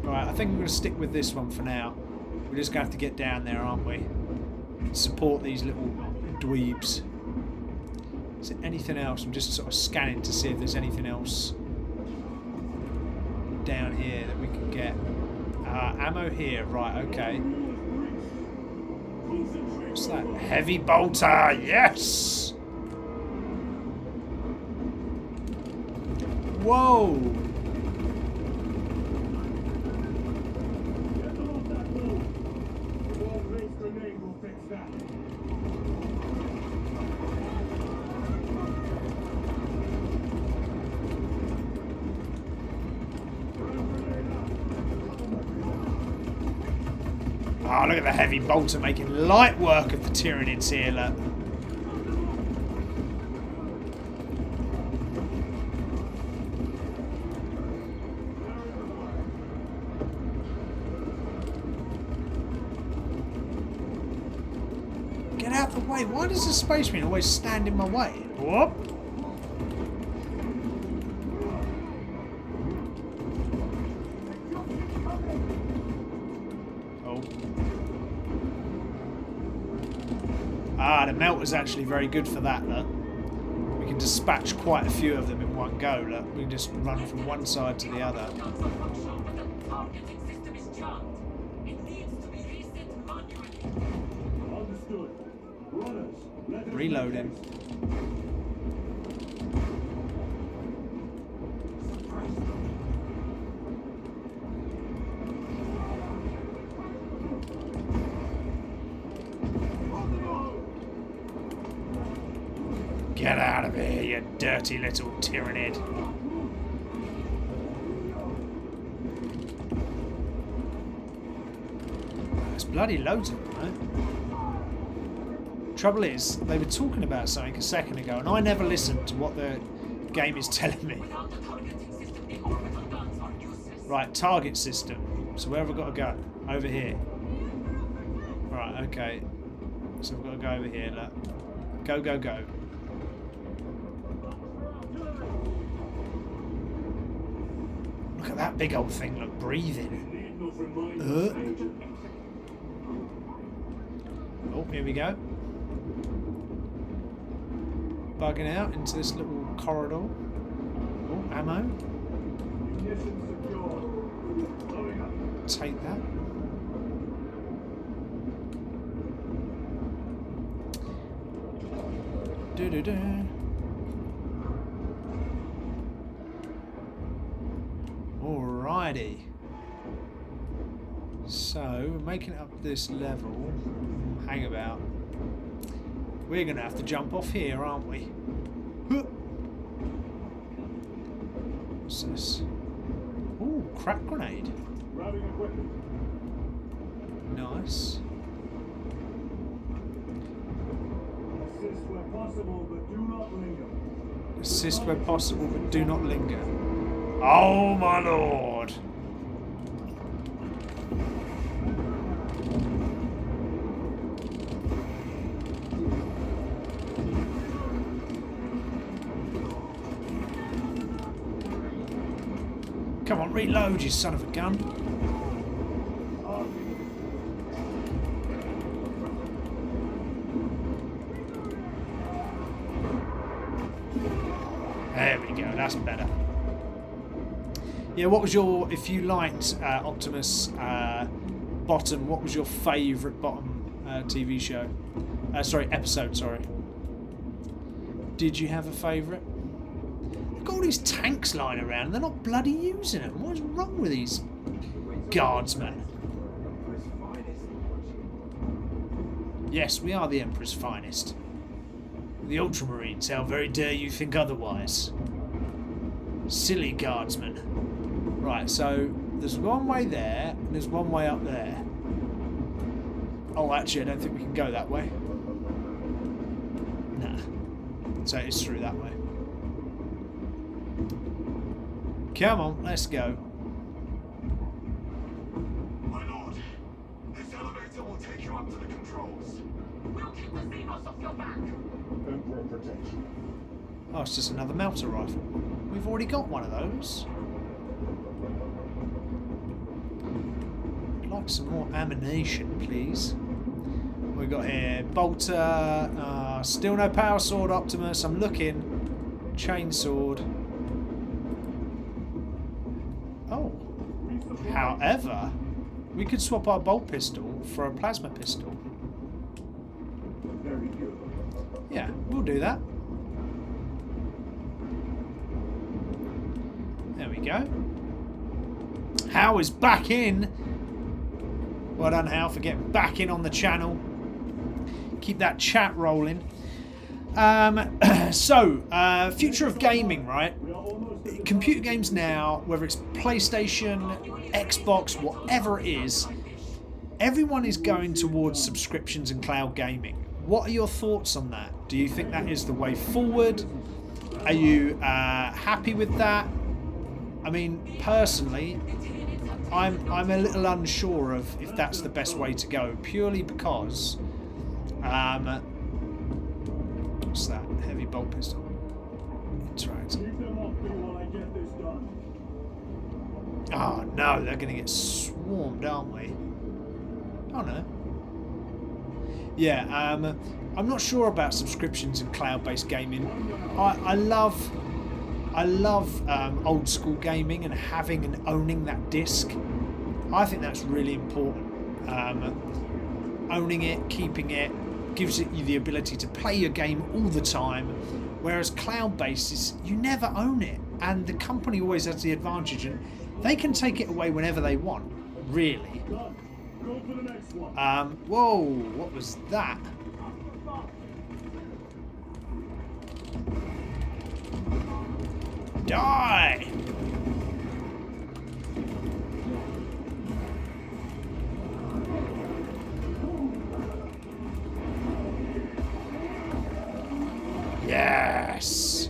Right, I think I'm going to stick with this one for now. We're just going to have to get down there, aren't we? Support these little dweebs. Is there anything else? I'm just sort of scanning to see if there's anything else down here that we can get. Ammo here, right, okay. What's that? Heavy bolter, yes! Whoa! Get them off that wall. The wall-based grenade will fix that. Oh, look at the heavy bolter making light work of the Tyranids here, look. Get out the way. Why does the Space Marine always stand in my way? Whoop. Ah, the melter's actually very good for that, look. We can dispatch quite a few of them in one go, look. We can just run from one side to the other. Guns are functional, but the targeting system is jammed. It needs to be reset manually. Understood. Runners, let them Reloading. Get out of here, you dirty little Tyranid. There's bloody loads of them, right? Trouble is, they were talking about something a second ago, and I never listened to what the game is telling me. Without the targeting system, the orbital guns are useless. Right, target system. So where have I got to go? Over here. Right, okay. So I've got to go over here, look. Go, go, go. Look at that big old thing, look, breathing. need no reminders, Agent. Oh, here we go. Bugging out into this little corridor. Oh, ammo. Ignition secure. Loading up. Take that. Do-do-do. Alrighty. So, we're making it up this level. Hang about. We're going to have to jump off here, aren't we? Huh. What's this? Ooh, crack grenade. Grabbing equipment. Nice. Assist where possible, but do not linger. Assist where possible, but do not linger. Oh, my lord. Come on, reload, you son of a gun. There we go, that's better. Yeah, what was your, if you liked Optimus Bottom, what was your favourite Bottom TV show? Sorry, episode, sorry. Did you have a favourite? They've got all these tanks lying around and they're not bloody using them. What is wrong with these guardsmen? Yes, we are the Emperor's finest. The Ultramarines, how very dare you think otherwise? Silly guardsmen. Right, so there's one way there and there's one way up there. Oh, actually, I don't think we can go that way. Nah. So it's through that way. Come on, let's go. My lord, this elevator will take you up to the controls. We'll keep the Xenos off your back. Emperor protection. Oh, it's just another melter rifle. We've already got one of those. I'd like like some more ammunition, please. What we got here? Bolter. Still no power sword, Optimus. I'm looking. Chainsword. Oh. However, we could swap our bolt pistol for a plasma pistol. Very good. Yeah, we'll do that. There we go. Hal is back in. Well done, Hal, for getting back in on the channel. Keep that chat rolling. Future of gaming, right? Computer games now, whether it's PlayStation, Xbox, whatever it is, everyone is going towards subscriptions and cloud gaming. What are your thoughts on that? Do you think that is the way forward? Are you happy with that? I mean, personally, I'm a little unsure of if that's the best way to go, purely because what's that? Heavy bolt pistol. Interact. Keep them off me while I get this done. Oh no, they're going to get swarmed, aren't we? Oh no. Yeah, I'm not sure about subscriptions and cloud-based gaming. I love old school gaming and having and owning that disc. I think that's really important. Owning it, keeping it, gives it you the ability to play your game all the time. Whereas cloud-based is you never own it, and the company always has the advantage, and they can take it away whenever they want. Really. Go for the next one. Whoa! What was that? Die! Yes!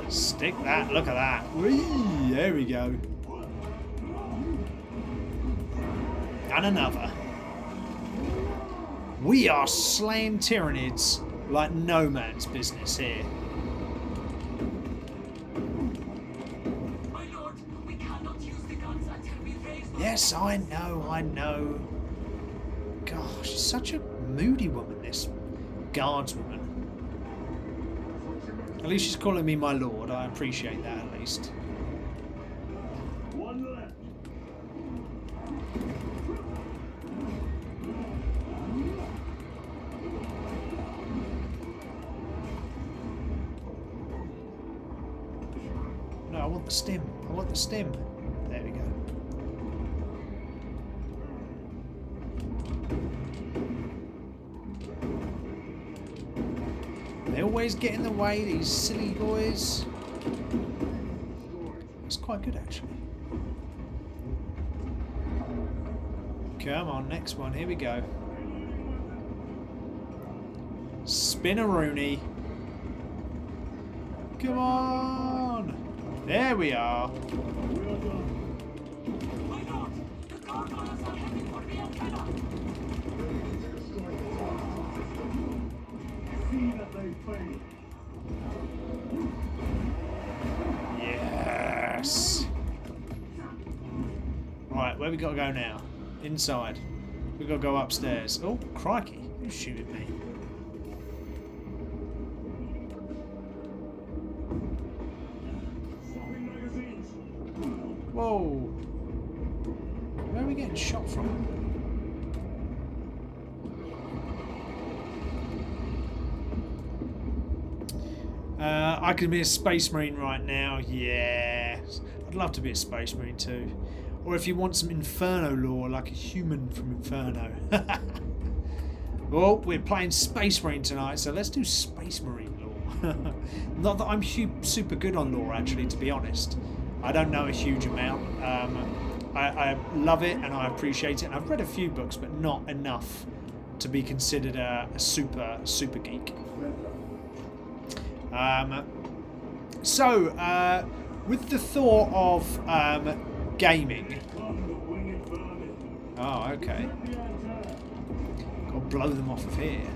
Stick that, look at that. Whee, there we go. And another. We are slaying Tyranids like no man's business here. My lord, we cannot use the guns until we raise them. Yes, I know, I know. Gosh, she's such a moody woman, this guardswoman. At least she's calling me my lord. I appreciate that, at least. One left. No, I want the stim. I want the stim. There we go. They always get in the way, these silly boys. It's quite good, actually. Come on, next one. Here we go. Spin-a-rooney. Come on. There we are. Well done. My lord, the gargoyles are heading for the antenna. See that they fail. Yes. Right, where we got to go now? Inside. We got to go upstairs. Oh, crikey! Who's shooting me? Swapping magazines. Whoa! Where are we getting shot from? I could be a space marine right now. Yes, I'd love to be a space marine too. Or if you want some Inferno lore, like a human from Inferno. Well, we're playing Space Marine tonight, so let's do Space Marine lore. Not that I'm super good on lore, actually, to be honest. I don't know a huge amount. I love it and I appreciate it. And I've read a few books, but not enough to be considered a super geek. With the thought of gaming. Oh, okay. Gotta blow them off of here.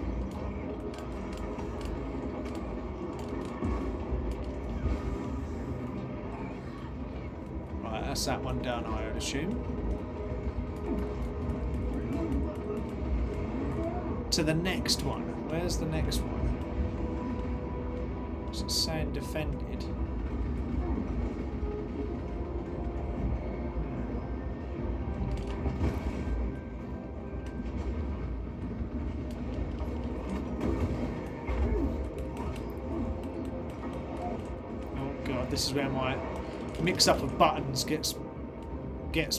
that's that one done, I would assume. To the next one. Where's the next one? What's it saying? Defended. Oh god, this is where my mix-up of buttons gets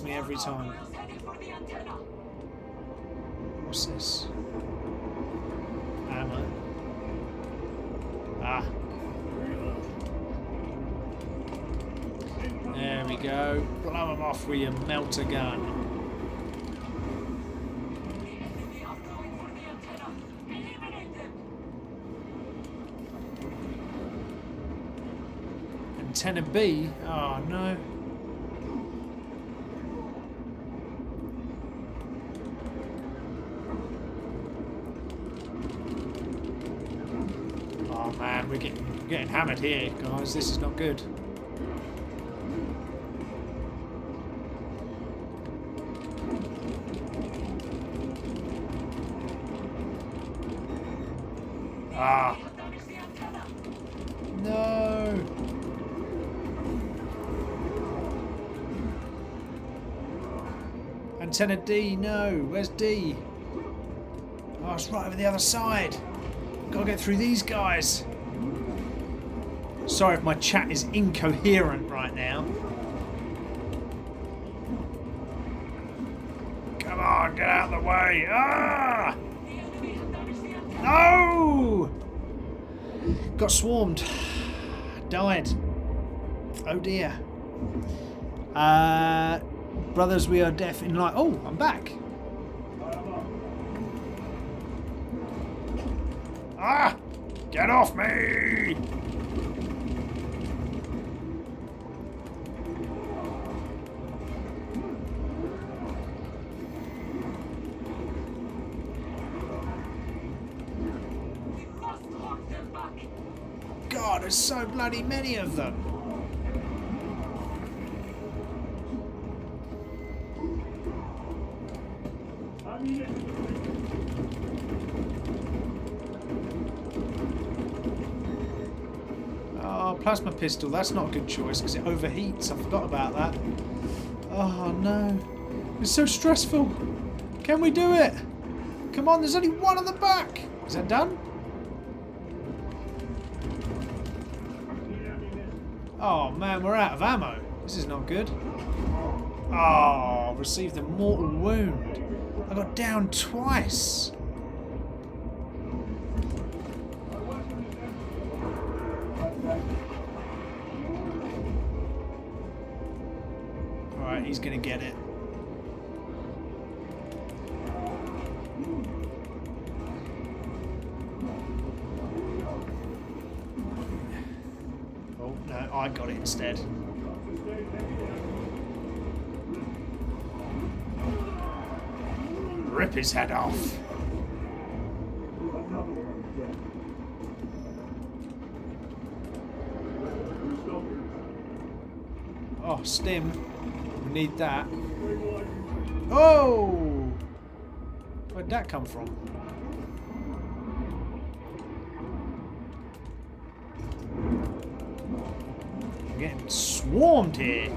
me every time. What's this? Ammo. Ah. There we go. Blow them off with your melter gun. Antenna B? Oh no. Oh man, we're getting hammered here, guys. This is not good. Ah. No. Antenna D, no. Where's D? Oh, it's right over the other side. Gotta get through these guys. Sorry if my chat is incoherent right now. Come on, get out of the way. Ah! No! Got swarmed. Died. Oh dear. Brothers, we are deaf in life. Oh, I'm back. Ah! Get off me! God, there's so bloody many of them. Oh, plasma pistol. That's not a good choice because it overheats. I forgot about that. Oh no. It's so stressful. Can we do it? Come on, there's only one on the back. Is that done? Oh man, we're out of ammo. This is not good. Oh, received a mortal wound. I got down twice. Alright, he's gonna get it. Oh no, I got it instead. Rip his head off. Oh, stim. We need that. Oh! Where'd that come from? I'm getting swarmed here.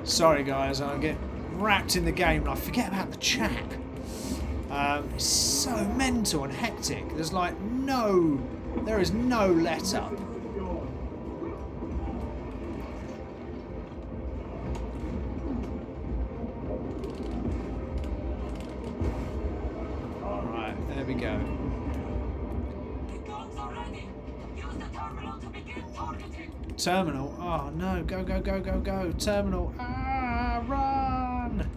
Sorry guys, I get wrapped in the game and I forget about the chat. It's so mental and hectic. There is no let up. Alright, there we go. The guns are ready. Use the terminal to begin targeting. Terminal? Oh no, go, go, go, go, go. Terminal. Ah, run!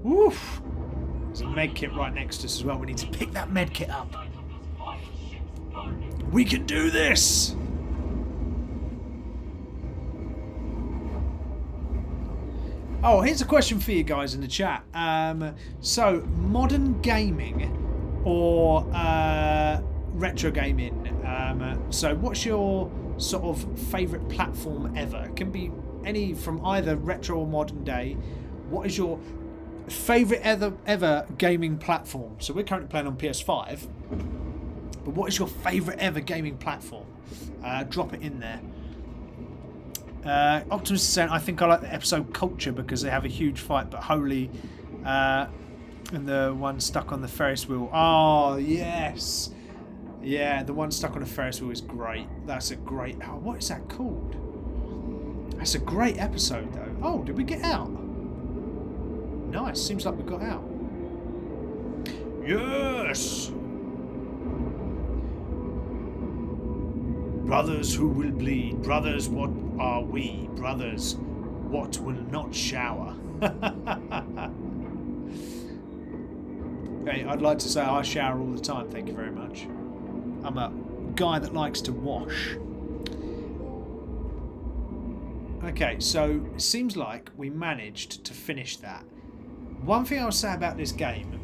Woof! There's a med kit right next to us as well. We need to pick that med kit up. We can do this! Oh, here's a question for you guys in the chat. So, modern gaming or retro gaming? So, what's your sort of favourite platform ever. It can be any from either retro or modern day. What is your favourite ever gaming platform? So we're currently playing on PS5, but what is your favourite ever gaming platform? Drop it in there. Optimus is saying, I think I like the episode Culture because they have a huge fight, but holy, and the one stuck on the Ferris wheel. Oh, yes. Yeah, the one stuck on the Ferris wheel is great. That's a great... Oh, what is that called? That's a great episode, though. Oh, did we get out? Nice. Seems like we got out. Yes! Brothers who will bleed. Brothers, what are we? Brothers, what will not shower? Okay, I'd like to say I shower all the time, thank you very much. I'm a guy that likes to wash. Okay, so it seems like we managed to finish that. One thing I'll say about this game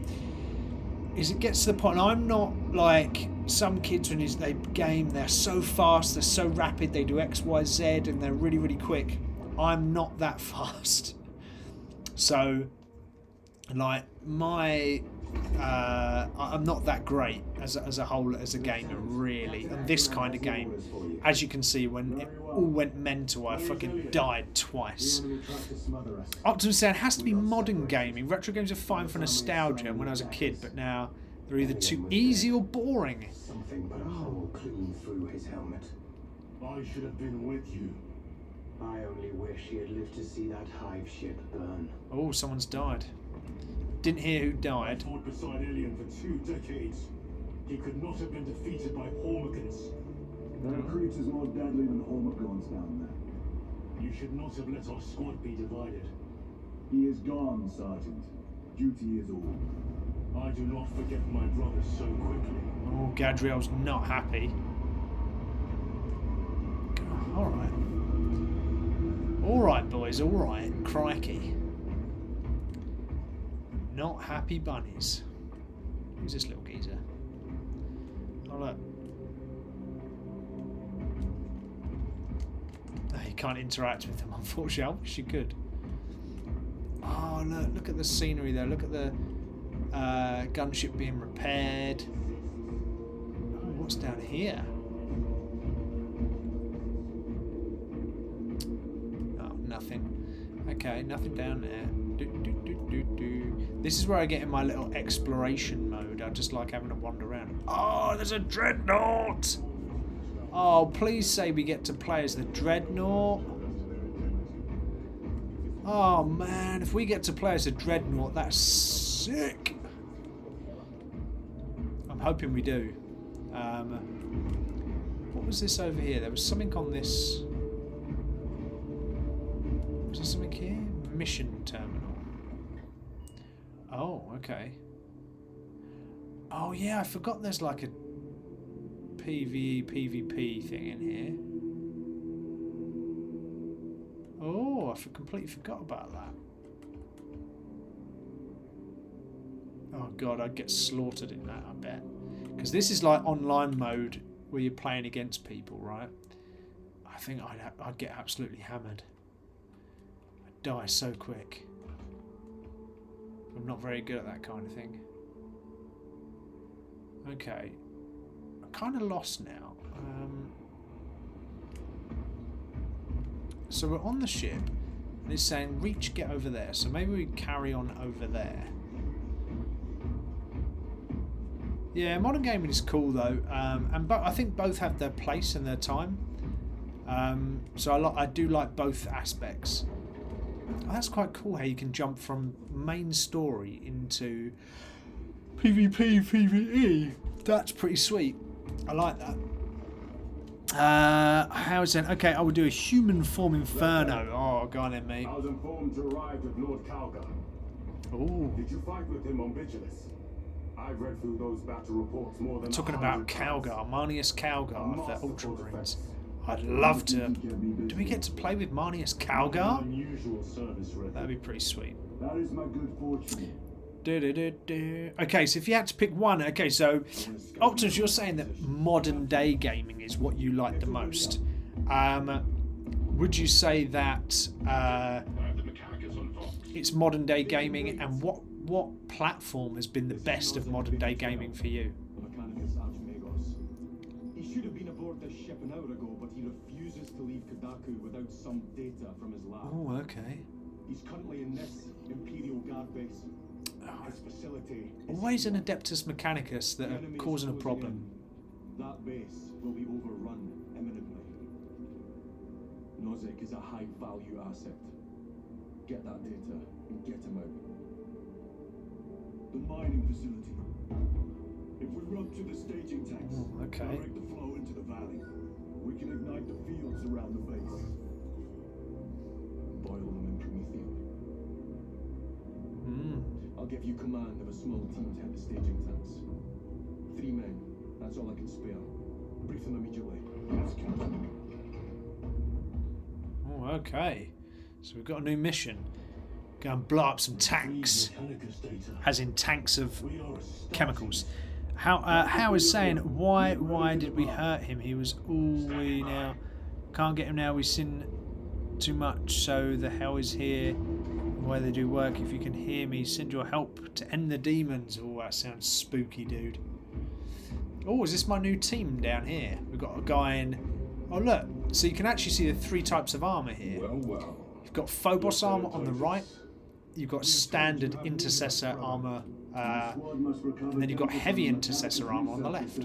is it gets to the point, I'm not like some kids when they game, they're so fast, they're so rapid, they do X, Y, Z, and they're really, really quick. I'm not that fast. So, like, I'm not that great as a whole as a gamer, really. And this kind of game, as you can see, when it all went mental, I fucking died twice. Optimus said it has to be modern gaming. Retro games are fine for nostalgia when I was a kid, but now they're either too easy or boring. Something but a hole clean through his helmet. I should have been with you. I only wish he had lived to see that hive ship burn. Oh, someone's died. Didn't hear who died. I fought beside Alien for 2 decades. He could not have been defeated by Hormigons. There are creatures more deadly than Hormigons down there. You should not have let our squad be divided. He is gone, Sergeant. Duty is all. I do not forget my brothers so quickly. Oh, Gadriel's not happy. Alright. Alright, boys, alright. Crikey. Not happy bunnies. Who's this little geezer? Oh, look. No, you can't interact with them, unfortunately. I wish you could. Oh, look at the scenery there. Look at the gunship being repaired. Oh, what's down here? Oh, nothing. Okay, nothing down there. This is where I get in my little exploration mode. I just like having to wander around. Oh, there's a dreadnought! Oh, please say we get to play as the dreadnought. Oh man, if we get to play as a dreadnought, that's sick. I'm hoping we do. What was this over here? There was something on this. Was there something here? Mission terminal. Oh, okay. Oh yeah, I forgot there's like a PvE, PvP thing in here. Oh, I completely forgot about that. Oh god, I'd get slaughtered in that, I bet. Because this is like online mode where you're playing against people, right? I think I'd get absolutely hammered. I'd die so quick. I'm not very good at that kind of thing. Okay. I'm kind of lost now. So we're on the ship, and it's saying, reach, get over there. So maybe we carry on over there. Yeah, modern gaming is cool though, and I think both have their place and their time. So I do like both aspects. Oh, that's quite cool how you can jump from main story into PvP, PvE. That's pretty sweet. I like that. How is it? Okay, I will do a human form inferno. Oh, go on then, mate. I was informed you arrived with Lord Calgar. Oh. Did you fight with him on Vigilus? I've read through those battle reports more than Talking about Calgar, Marnius Calgar of the Ultramarines. I'd love to. Do we get to play with Marnius Calgar? That'd be pretty sweet. That is my good fortune. Okay, so if you had to pick one, okay, so Optimus, you're saying that modern day gaming is what you like the most. Would you say that it's modern day gaming, and what platform has been the best of modern day gaming for you? He should have been aboard this ship an hour ago, but he refuses to leave Kodaku without some data from his lab. Oh, okay. He's currently in this Imperial Guard base. His facility. Always an Adeptus Mechanicus that are causing a problem. That base will be overrun imminently. Nozick is a high-value asset. Get that data and get him out. The mining facility. If we rupture the staging tanks, direct the flow into the valley, we can ignite the fields around the base. Boil them in promethium. I'll give you command of a small team to head the staging tanks. 3 men. That's all I can spare. Brief them immediately. Yes, Captain. Oh, okay. So we've got a new mission. Go and blow up some tanks. As in tanks of chemicals. How is saying, why did we hurt him? He was we now can't get him now, we've seen too much, so the hell is here. Why they do work. If you can hear me, send your help to end the demons. Oh, that sounds spooky, dude. Oh, is this my new team down here? We've got a guy in... Oh, look. So you can actually see the 3 types of armour here. You've got Phobos armour on the right. You've got standard intercessor armour. And then you've got heavy intercessor armour on the left.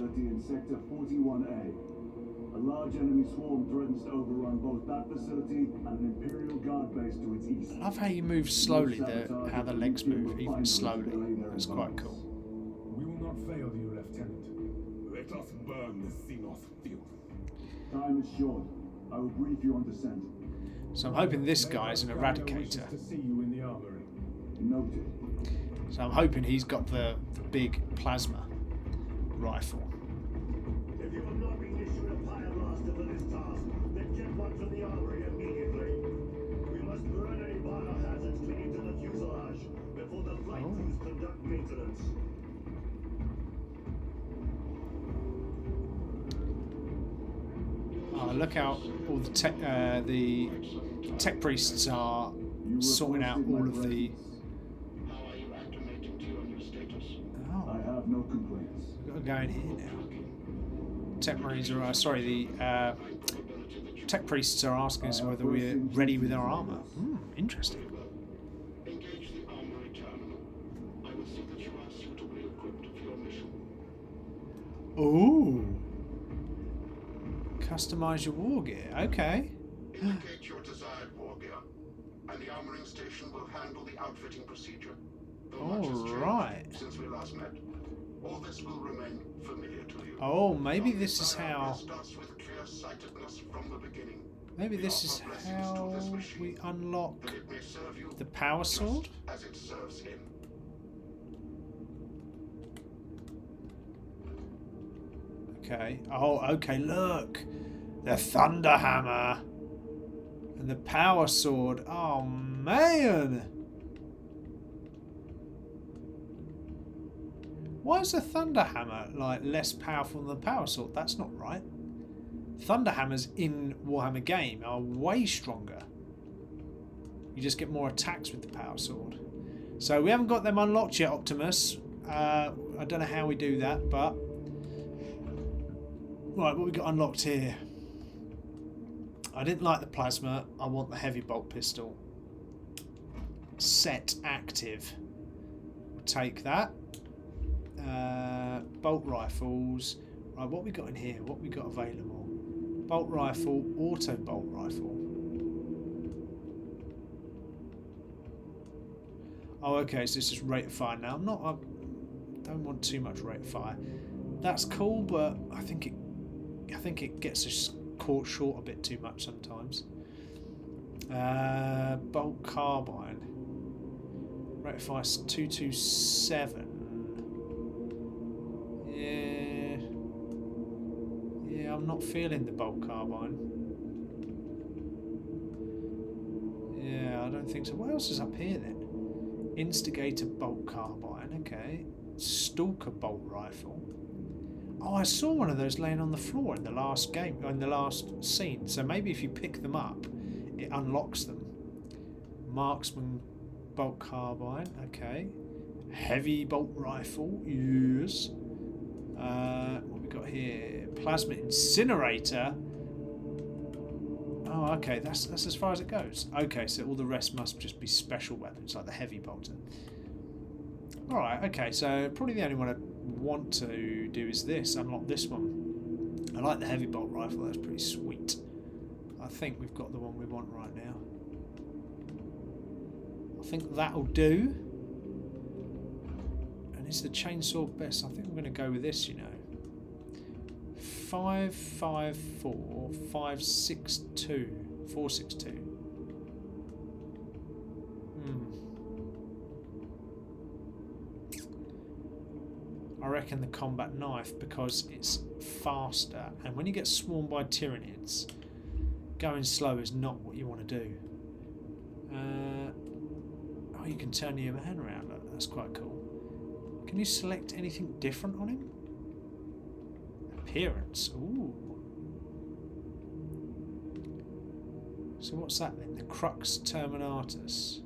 A large enemy swarm threatens to overrun both that facility and an Imperial Guard base to its east. I love how you move slowly, how the legs move, even slowly. That's quite cool. We will not fail you, Lieutenant. Let us burn the Xenos field. Time is short. I will brief you on descent. So I'm hoping this guy's an eradicator. To see you in the armory. Noted. So I'm hoping he's got the big plasma rifle. If you have not been issued a fire blaster for this task, then get one from the armory immediately. We must burn any biohazards clinging to the fuselage before the flight crews conduct maintenance. Oh, look out! All the tech priests are sorting out all of the. How are you acclimating to your new status? Oh, I have no complaints. we've got to go in here now. Tech marines are the tech priests are asking us whether we're ready with our armor. Interesting. Engage the armory terminal. I will see that you are suitably equipped for your mission. Ooh. Customize your war gear. Okay. Indicate your desired war gear, and the armoring station will handle the outfitting procedure. Though much has changed Alright. since we last met, all this will remain familiar to you. Oh, maybe this is Our how. starts with clear-sightedness from the beginning. Maybe this is how we unlock That it may serve you the power sword. as it serves him. Okay. Oh, okay. Look, the thunder hammer and the power sword. Oh man! Why is the thunder hammer like less powerful than the power sword? That's not right. Thunder hammers in Warhammer game are way stronger. You just get more attacks with the power sword. So we haven't got them unlocked yet, Optimus. I don't know how we do that, but right, what we got unlocked here? I didn't like the plasma. I want the heavy bolt pistol. Set active. We'll take that. Bolt rifles. Right, what we got in here? What we got available? Bolt rifle, auto bolt rifle. Oh, okay. So this is rate of fire now. I don't want too much rate of fire. That's cool, but I think it gets us caught short a bit too much sometimes. Bolt carbine. Rate of fire 227. Yeah, I'm not feeling the bolt carbine. Yeah, I don't think so. What else is up here then? Instigator bolt carbine. Okay. Stalker bolt rifle. Oh, I saw one of those laying on the floor in the last game, in the last scene. So maybe if you pick them up, it unlocks them. Marksman bolt carbine, okay. Heavy bolt rifle, yes. What we got here? Plasma incinerator. Oh, okay, that's as far as it goes. Okay, so all the rest must just be special weapons, like the heavy bolter. Alright, okay, so probably the only one I want to do is this, unlock this one. I like the heavy bolt rifle, that's pretty sweet. I think we've got the one we want right now. I think that'll do. And is the chainsaw best? I think I'm going to go with this, you know. 554 562 462. I reckon the combat knife, because it's faster, and when you get swarmed by Tyranids, going slow is not what you want to do. Oh, you can turn your hand around. Look, that's quite cool. Can you select anything different on him? Appearance. Ooh. So what's that then? The Crux Terminatus.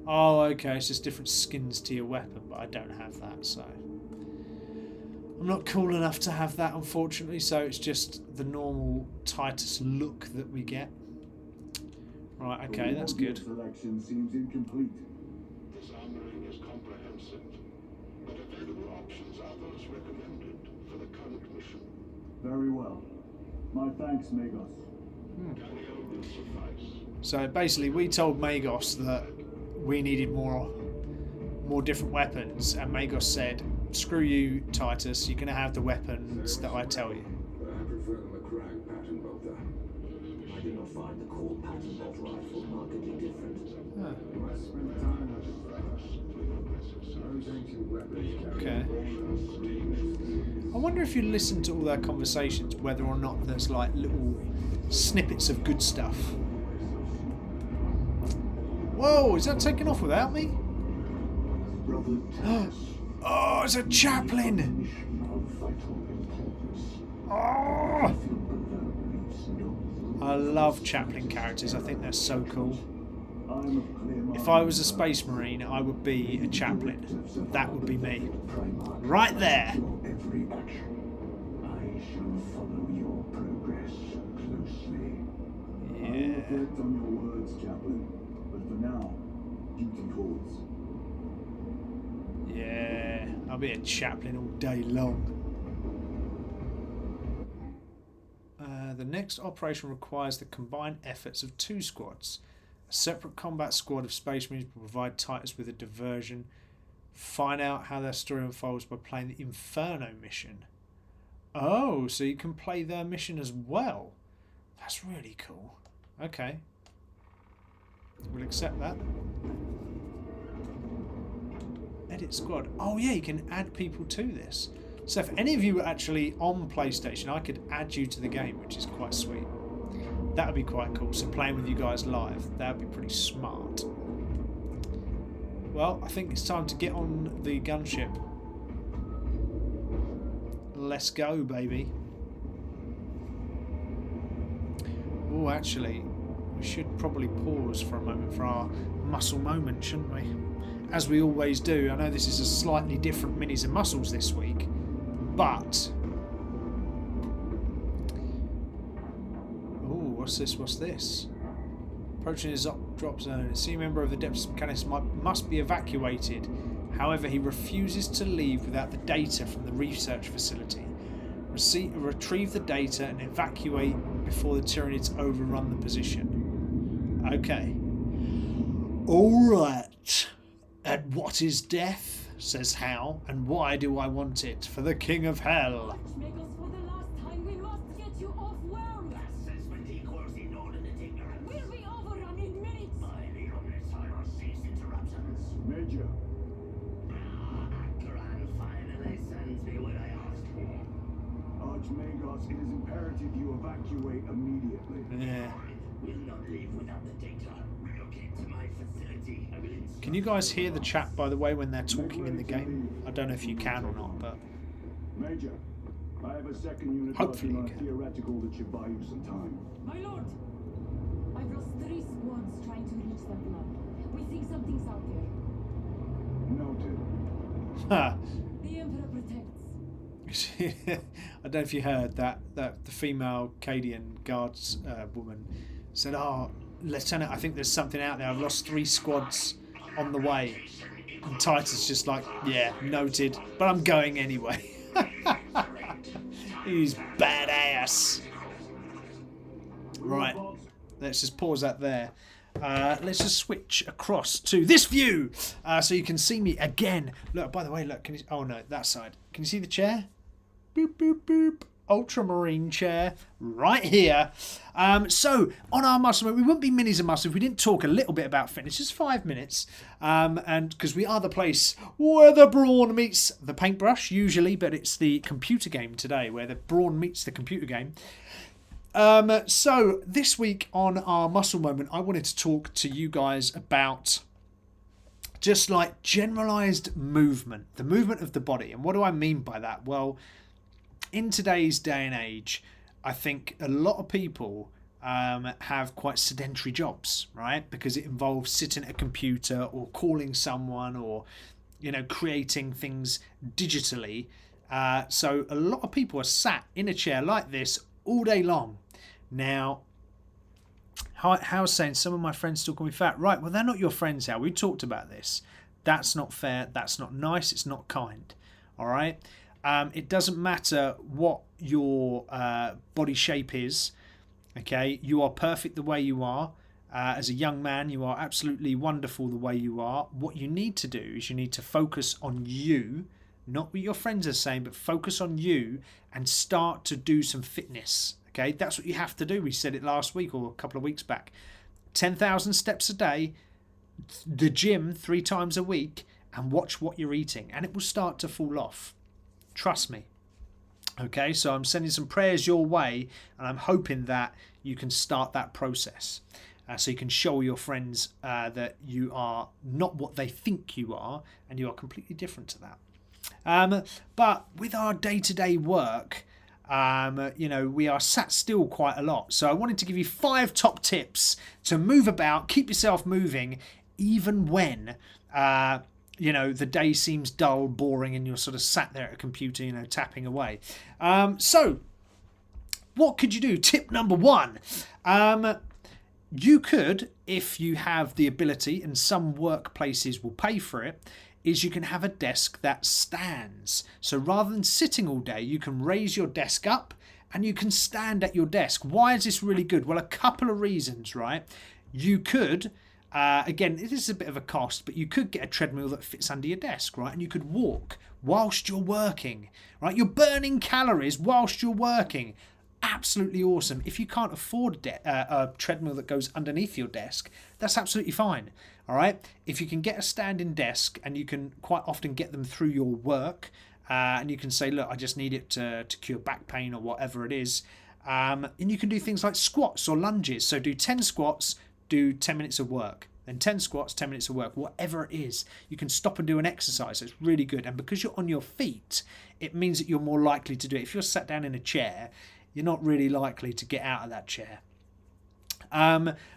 Oh, okay. It's just different skins to your weapon, but I don't have that, so I'm not cool enough to have that, unfortunately. So it's just the normal Titus look that we get. Right. Okay, that's good. Selection seems incomplete. This armoring is comprehensive, but available options are those recommended for the current mission. Very well. My thanks, Magos. Galileo will suffice. So basically, we told Magos that we needed more different weapons, and Magos said, "Screw you, Titus. You're going to have the weapons that I tell you." I prefer the McCrag pattern bolter. I do not find the core pattern bolt rifle markedly different. Huh. I spent time with those ancient weapons. Okay. I wonder if you listen to all their conversations, whether or not there's like little snippets of good stuff. Whoa, is that taking off without me? Oh, it's a chaplain! Oh! I love chaplain characters, I think they're so cool. If I was a space marine, I would be a chaplain. That would be me. Right there! Every action. I shall follow your progress closely. I will reflect on your words, Chaplain. But for now, duty calls. Yeah, I'll be a chaplain all day long. The next operation requires the combined efforts of 2 squads. A separate combat squad of Space Marines will provide Titus with a diversion. Find out how their story unfolds by playing the Inferno mission. Oh, so you can play their mission as well. That's really cool. Okay. We'll accept that. Edit squad. Oh yeah, you can add people to this. So if any of you were actually on PlayStation, I could add you to the game, which is quite sweet. That would be quite cool. So playing with you guys live, that would be pretty smart. Well, I think it's time to get on the gunship. Let's go, baby. Oh, actually, we should probably pause for a moment for our muscle moment, shouldn't we? As we always do. I know this is a slightly different Minis and Muscles this week, but... Oh, what's this? What's this? Approaching his drop zone. A senior member of the Depths Mechanics must be evacuated. However, he refuses to leave without the data from the research facility. Retrieve the data and evacuate before the Tyranids overrun the position. Okay. Alright. And what is death? Says Hal. And why do I want it? For the King of Hell. Magos, for the last time, we must get you off world. We'll be overrun in minutes. Major. Archmagos, it is imperative you evacuate immediately. Yeah. Will not leave without the data. Relocate to my facility. I will install. Can you guys hear the chat, by the way, when they're talking in the game? I don't know if you can or not, but... Major, I have a second unit Hopefully working on you a can. theoretical that should buy you some time. My lord! I've lost 3 squads trying to reach that lab. We think something's out there. Noted. Ha. The Emperor protects. I don't know if you heard that the female Cadian guards woman said, "Oh, Lieutenant, I think there's something out there. I've lost 3 squads on the way." And Titus just like, "Yeah, noted, but I'm going anyway." He's badass. Right, let's just pause that there. Let's just switch across to this view so you can see me again. Look, by the way, look, can you? Oh no, that side. Can you see the chair? Boop boop boop. Ultramarine chair right here. So on our muscle, we wouldn't be minis and muscle if we didn't talk a little bit about fitness, just 5 minutes, and because we are the place where the brawn meets the paintbrush usually, but it's the computer game today where the brawn meets the computer game. So this week on our muscle moment, I wanted to talk to you guys about just like generalized movement, the movement of the body. And what do I mean by that? Well, in today's day and age, I think a lot of people have quite sedentary jobs, right? Because it involves sitting at a computer or calling someone or, you know, creating things digitally. So a lot of people are sat in a chair like this all day long. Now, Hal's saying some of my friends still call me fat. Right, well, they're not your friends, Hal. We talked about this. That's not fair. That's not nice. It's not kind. All right? It doesn't matter what your body shape is. Okay? You are perfect the way you are. As a young man, you are absolutely wonderful the way you are. What you need to do is you need to focus on you, not what your friends are saying, but focus on you and start to do some fitness. Okay, that's what you have to do. We said it last week or a couple of weeks back. 10,000 steps a day, the gym 3 times a week, and watch what you're eating, and it will start to fall off. Trust me. Okay, so I'm sending some prayers your way, and I'm hoping that you can start that process. So you can show your friends that you are not what they think you are, and you are completely different to that. But with our day-to-day work, you know, we are sat still quite a lot. So I wanted to give you 5 top tips to move about, keep yourself moving, even when, you know, the day seems dull, boring, and you're sort of sat there at a computer, you know, tapping away. So what could you do? Tip number 1. You could, if you have the ability, and some workplaces will pay for it, is you can have a desk that stands. So rather than sitting all day, you can raise your desk up and you can stand at your desk. Why is this really good? Well, a couple of reasons, right? You could, again, this is a bit of a cost, but you could get a treadmill that fits under your desk, right? And you could walk whilst you're working, right? You're burning calories whilst you're working. Absolutely awesome. If you can't afford a treadmill that goes underneath your desk, that's absolutely fine. All right. If you can get a standing desk, and you can quite often get them through your work, and you can say, look, I just need it to cure back pain or whatever it is. And you can do things like squats or lunges. So do 10 squats, do 10 minutes of work. Then 10 squats, 10 minutes of work, whatever it is. You can stop and do an exercise. It's really good. And because you're on your feet, it means that you're more likely to do it. If you're sat down in a chair, you're not really likely to get out of that chair.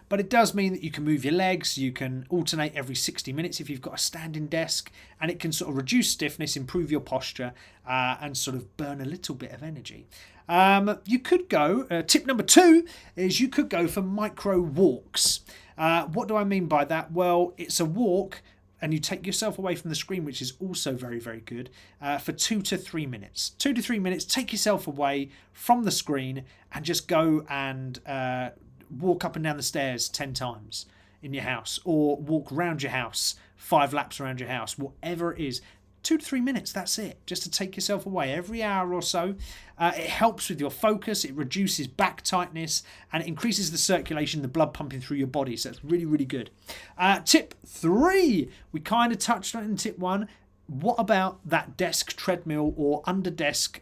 But it does mean that you can move your legs, you can alternate every 60 minutes if you've got a standing desk, and it can sort of reduce stiffness, improve your posture, and sort of burn a little bit of energy. You could go, tip number 2 is you could go for micro walks. What do I mean by that? Well, it's a walk, and you take yourself away from the screen, which is also very, very good, for 2 to 3 minutes. 2 to 3 minutes, take yourself away from the screen and just go and walk up and down the stairs 10 times in your house, or walk around your house 5 laps around your house, whatever it is. 2 to 3 minutes, that's it, just to take yourself away every hour or so. It helps with your focus, it reduces back tightness, and it increases the circulation, the blood pumping through your body, so it's really, really good. Tip 3, we kind of touched on it in tip 1. What about that desk treadmill or under desk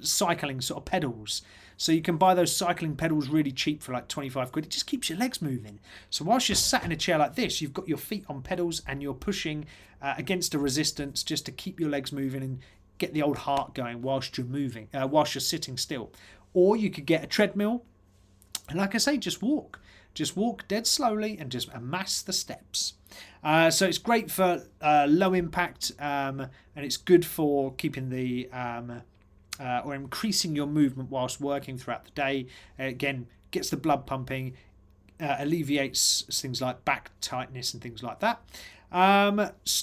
cycling sort of pedals? So you can buy those cycling pedals really cheap for like 25 quid. It just keeps your legs moving. So whilst you're sat in a chair like this, you've got your feet on pedals and you're pushing against a resistance just to keep your legs moving and get the old heart going whilst you're moving, whilst you're sitting still. Or you could get a treadmill, and like I say, just walk dead slowly and just amass the steps. So it's great for low impact, and it's good for keeping the or increasing your movement whilst working throughout the day. Again, gets the blood pumping, alleviates things like back tightness and things like that.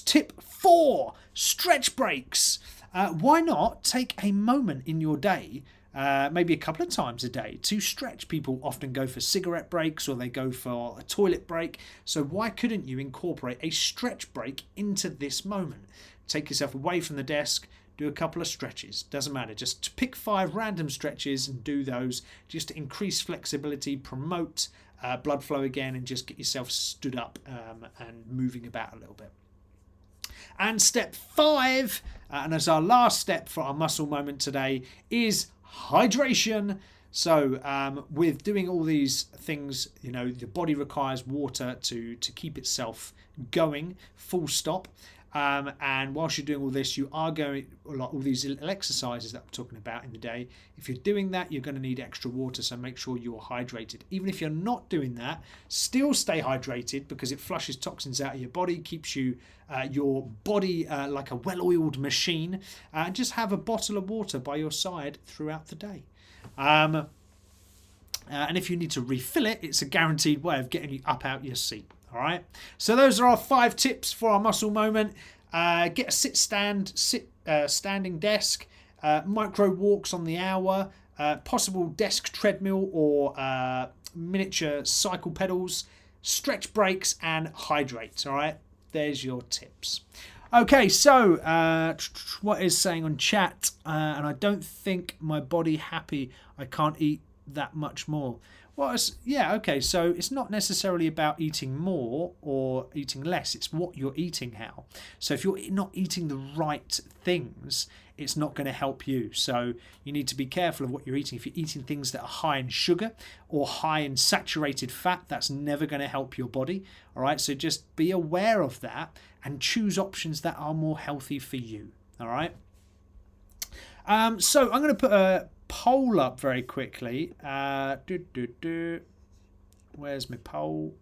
Tip 4, stretch breaks. Why not take a moment in your day, maybe a couple of times a day, to stretch? People often go for cigarette breaks or they go for a toilet break. So why couldn't you incorporate a stretch break into this moment? Take yourself away from the desk, do a couple of stretches. Doesn't matter. Just pick 5 random stretches and do those just to increase flexibility, promote blood flow again, and just get yourself stood up and moving about a little bit. And step 5, and as our last step for our muscle moment today, is hydration. So with doing all these things, you know, the body requires water to keep itself going, full stop. And whilst you're doing all this, you are going all these exercises that we're talking about in the day. If you're doing that, you're going to need extra water, so make sure you're hydrated. Even if you're not doing that, still stay hydrated, because it flushes toxins out of your body, keeps you your body like a well-oiled machine. And just have a bottle of water by your side throughout the day. And if you need to refill it, it's a guaranteed way of getting you up out your seat. All right, so those are our 5 tips for our muscle moment. Get a standing desk, micro walks on the hour, possible desk treadmill or miniature cycle pedals, stretch breaks, and hydrate. All right, there's your tips. Okay, so what is saying on chat? And I don't think my body happy. I can't eat that much more. Well, yeah, okay, so it's not necessarily about eating more or eating less. It's what you're eating how. So if you're not eating the right things, it's not going to help you. So you need to be careful of what you're eating. If you're eating things that are high in sugar or high in saturated fat, that's never going to help your body. All right, so just be aware of that and choose options that are more healthy for you. All right. So I'm going to put a poll up very quickly. Where's my poll?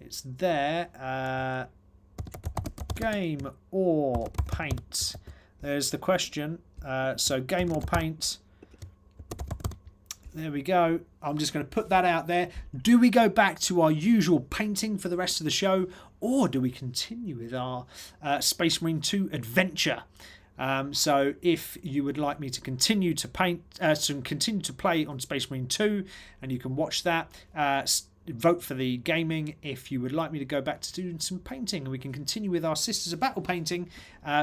It's there. Game or paint? There's the question. So game or paint? There we go. I'm just going to put that out there. Do we go back to our usual painting for the rest of the show, or do we continue with our Space Marine 2 adventure? So if you would like me to continue to paint, continue to play on Space Marine 2, and you can watch that, vote for the gaming. If you would like me to go back to doing some painting, we can continue with our Sisters of Battle painting,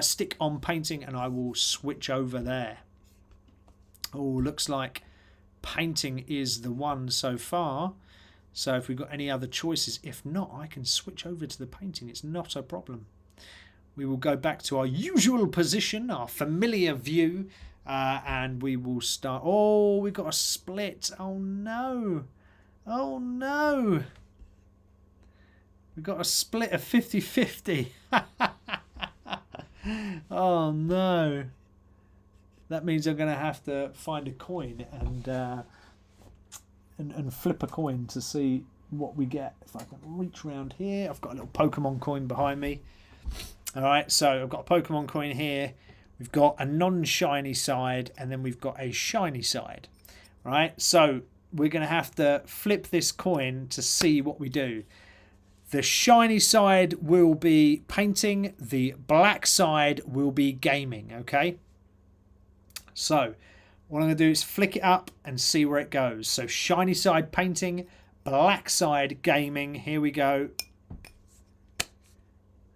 stick on painting, and I will switch over there. Oh, looks like painting is the one so far. So if we've got any other choices, if not, I can switch over to the painting. It's not a problem. We will go back to our usual position, our familiar view, and we will start. Oh, we've got a split. Oh, no. Oh, no. We've got a split of 50-50. Oh, no. That means I'm going to have to find a coin and flip a coin to see what we get. If I can reach around here. I've got a little Pokemon coin behind me. All right, so I've got a Pokemon coin here. We've got a non-shiny side, and then we've got a shiny side. All right, so we're going to have to flip this coin to see what we do. The shiny side will be painting. The black side will be gaming, okay? So what I'm going to do is flick it up and see where it goes. So shiny side painting, black side gaming. Here we go.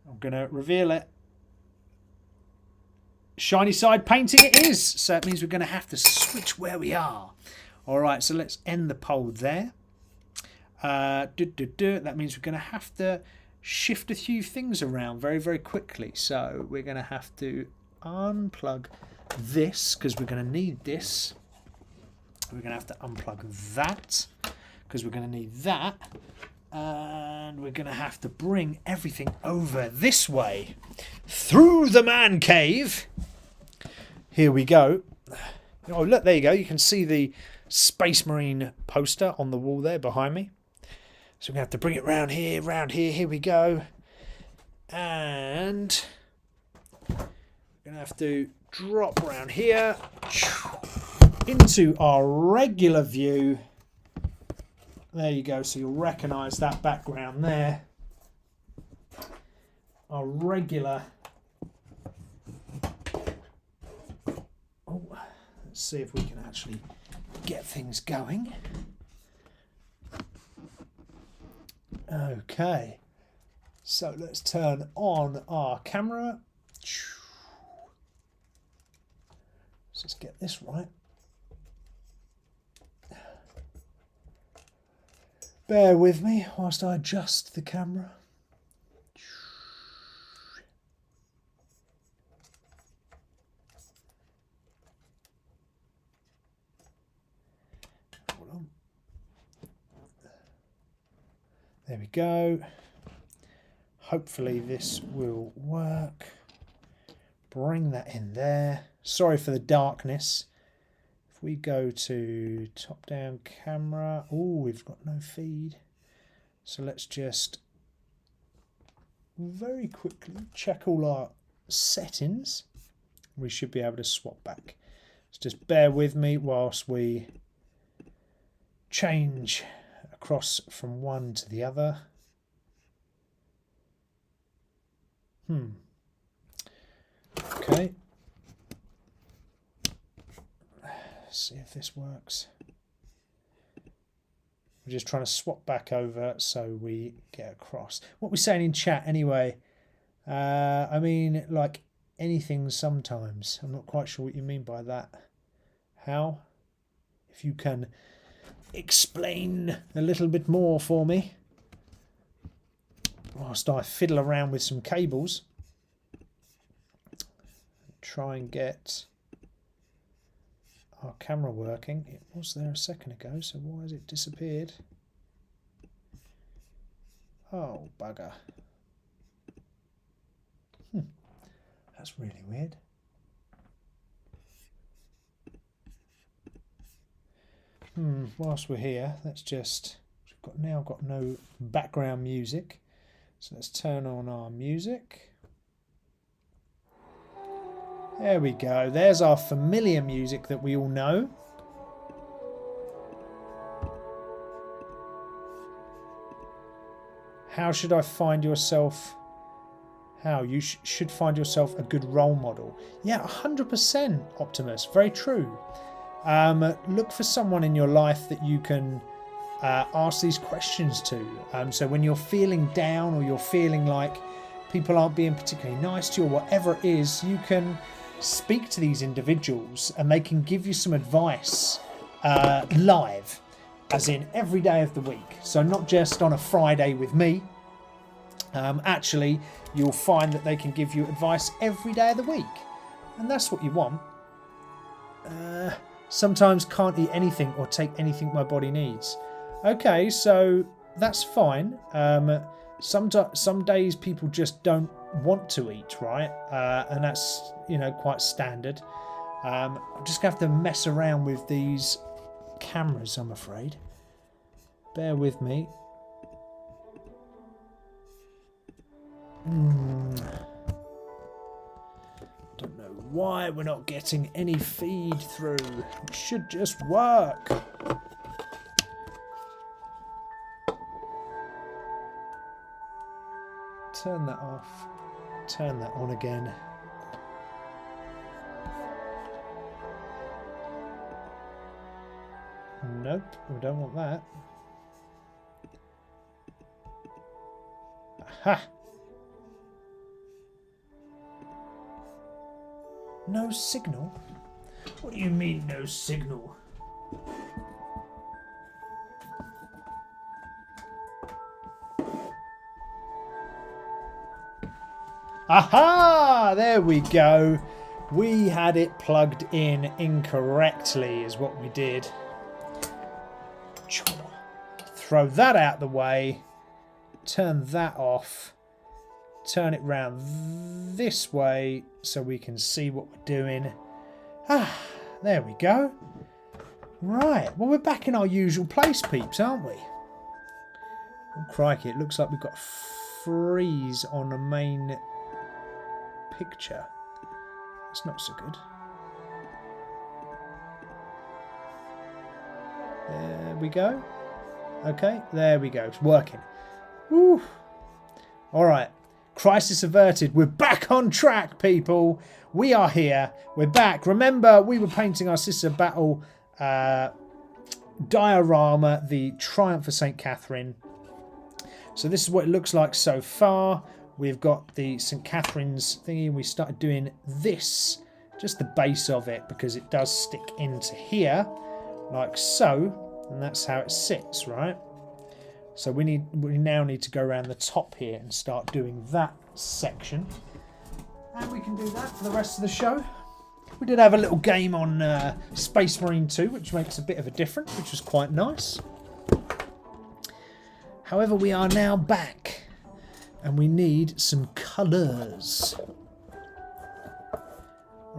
I'm going to reveal it. Shiny side painting it is. So that means we're going to have to switch where we are. All right, so let's end the poll there. That means we're going to have to shift a few things around very, very quickly. So we're going to have to unplug this because we're going to need this. We're going to have to unplug that because we're going to need that. And we're going to have to bring everything over this way. Through the man cave. Here we go. Oh, look, there you go. You can see the Space Marine poster on the wall there behind me. So we're going to have to bring it round here, Here we go. And we're going to have to drop around here into our regular view. There you go. So you'll recognise that background there. Our regular. Oh, let's see if we can actually get things going. Okay. So let's turn on our camera. Let's just get this right. Bear with me whilst I adjust the camera. Hold on. There we go. Hopefully this will work. Bring that in there. Sorry for the darkness. If we go to top down camera, oh, we've got no feed. So let's just very quickly check all our settings. We should be able to swap back. So just bear with me whilst we change across from one to the other. Okay. Let's see if this works. We're just trying to swap back over so we get across. What we're saying in chat anyway. I mean, like anything sometimes. I'm not quite sure what you mean by that. How? If you can explain a little bit more for me. Whilst I fiddle around with some cables. Try and get our camera working. It was there a second ago, so why has it disappeared? Oh, bugger. That's really weird. Whilst we're here, let's just... We've now got no background music. So let's turn on our music. There we go. There's our familiar music that we all know. How should I find yourself? How? You should find yourself a good role model. Yeah, 100% Optimus. Very true. Look for someone in your life that you can ask these questions to. So when you're feeling down or you're feeling like people aren't being particularly nice to you or whatever it is, you can speak to these individuals and they can give you some advice live, as in every day of the week. So not just on a Friday with me. Actually, you'll find that they can give you advice every day of the week. And that's what you want. Sometimes can't eat anything or take anything my body needs. Okay, so that's fine. Some days people just don't want to eat, right? And that's, you know, quite standard. I'm just going to have to mess around with these cameras, I'm afraid. Bear with me. Don't know why we're not getting any feed through. It should just work. Turn that off. Turn that on again. Nope, we don't want that. Aha! No signal? What do you mean, no signal? Aha! There we go. We had it plugged in incorrectly is what we did. Throw that out the way. turn that off. Turn it round this way so we can see what we're doing. Ah, there we go. Right, well, we're back in our usual place, peeps, aren't we? Oh, crikey, it looks like we've got a freeze on the main picture. It's not so good. There we go. Okay, there we go. It's working. Woo. All right. Crisis averted. We're back on track, people. We are here. We're back. Remember, we were painting our Sister Battle diorama, the Triumph of St. Catherine. So this is what it looks like so far. We've got the St. Catherine's thingy, and we started doing this, just the base of it, because it does stick into here, like so, and that's how it sits, right? So we now need to go around the top here and start doing that section, and we can do that for the rest of the show. We did have a little game on Space Marine 2, which makes a bit of a difference, which was quite nice. However, we are now back, and we need some colours. A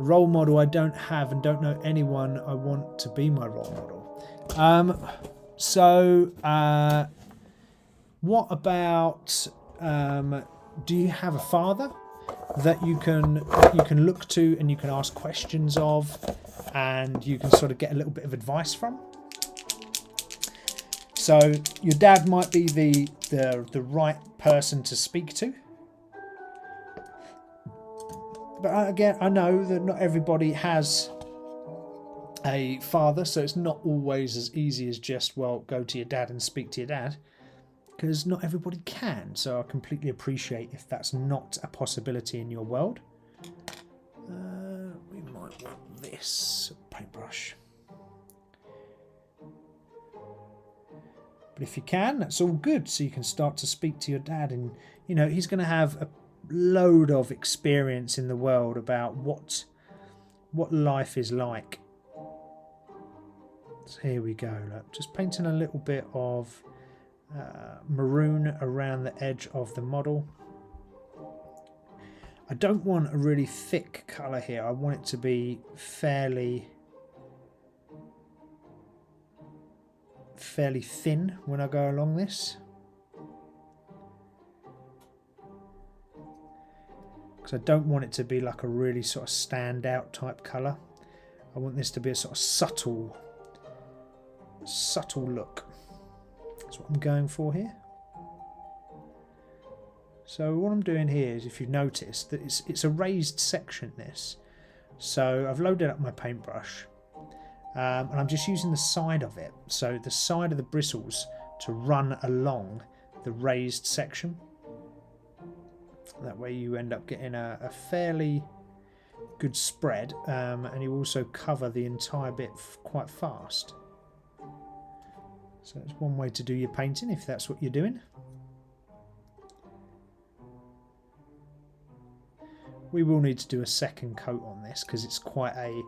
role model I don't have and don't know anyone I want to be my role model. What about, do you have a father that you can look to and you can ask questions of, and you can sort of get a little bit of advice from? So your dad might be the right person to speak to. But again, I know that not everybody has a father, so it's not always as easy as just, well, go to your dad and speak to your dad, because not everybody can. So I completely appreciate if that's not a possibility in your world. We might want this paintbrush. But if you can, that's all good. So you can start to speak to your dad, and you know he's going to have a load of experience in the world about what life is like. So here we go. Look, just painting a little bit of maroon around the edge of the model. I don't want a really thick colour here. I want it to be fairly thin when I go along this, because I don't want it to be like a really sort of stand out type colour. I want this to be a sort of subtle look. That's what I'm going for here. So what I'm doing here is, if you've noticed, that it's a raised section, this. So I've loaded up my paintbrush, and I'm just using the side of it, so the side of the bristles, to run along the raised section. That way you end up getting a fairly good spread, and you also cover the entire bit quite fast. So that's one way to do your painting, if that's what you're doing. We will need to do a second coat on this, because it's quite I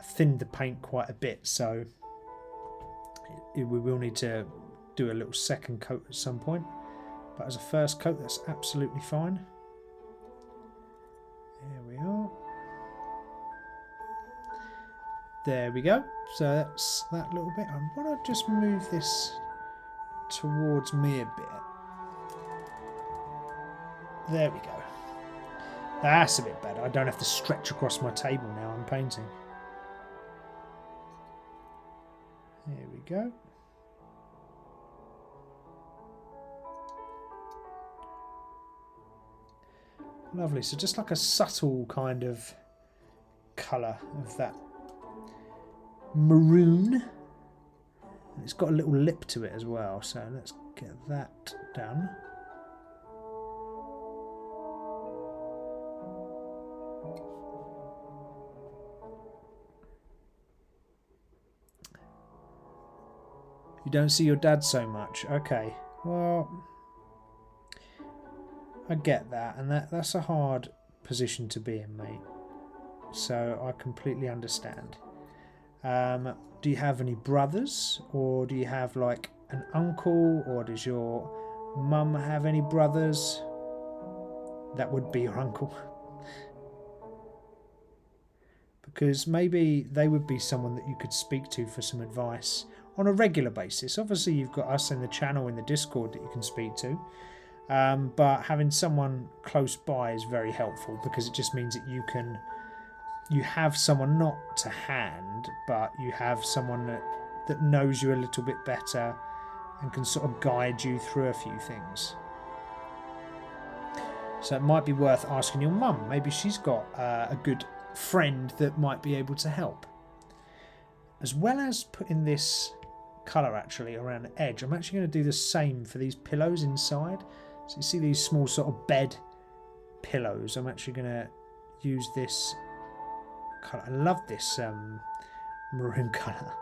thinned the paint quite a bit, so we will need to do a little second coat at some point. But as a first coat, that's absolutely fine. There we are. There we go. So that's that little bit. I want to just move this towards me a bit. There we go. That's a bit better. I don't have to stretch across my table now I'm painting. There we go. Lovely. So just like a subtle kind of colour of that maroon. And it's got a little lip to it as well. So let's get that done. You don't see your dad so much. Okay, well, I get that, and that's a hard position to be in, mate. So I completely understand. Do you have any brothers, or do you have like an uncle, or does your Mum have any brothers? That would be your uncle. Because maybe they would be someone that you could speak to for some advice on a regular basis. Obviously, you've got us in the channel, in the Discord that you can speak to. But having someone close by is very helpful because it just means that you have someone not to hand, but you have someone that knows you a little bit better and can sort of guide you through a few things. So it might be worth asking your mum. Maybe she's got a good friend that might be able to help. As well as putting this colour actually around the edge, I'm actually going to do the same for these pillows inside. So you see these small sort of bed pillows. I'm actually going to use this colour. I love this maroon colour.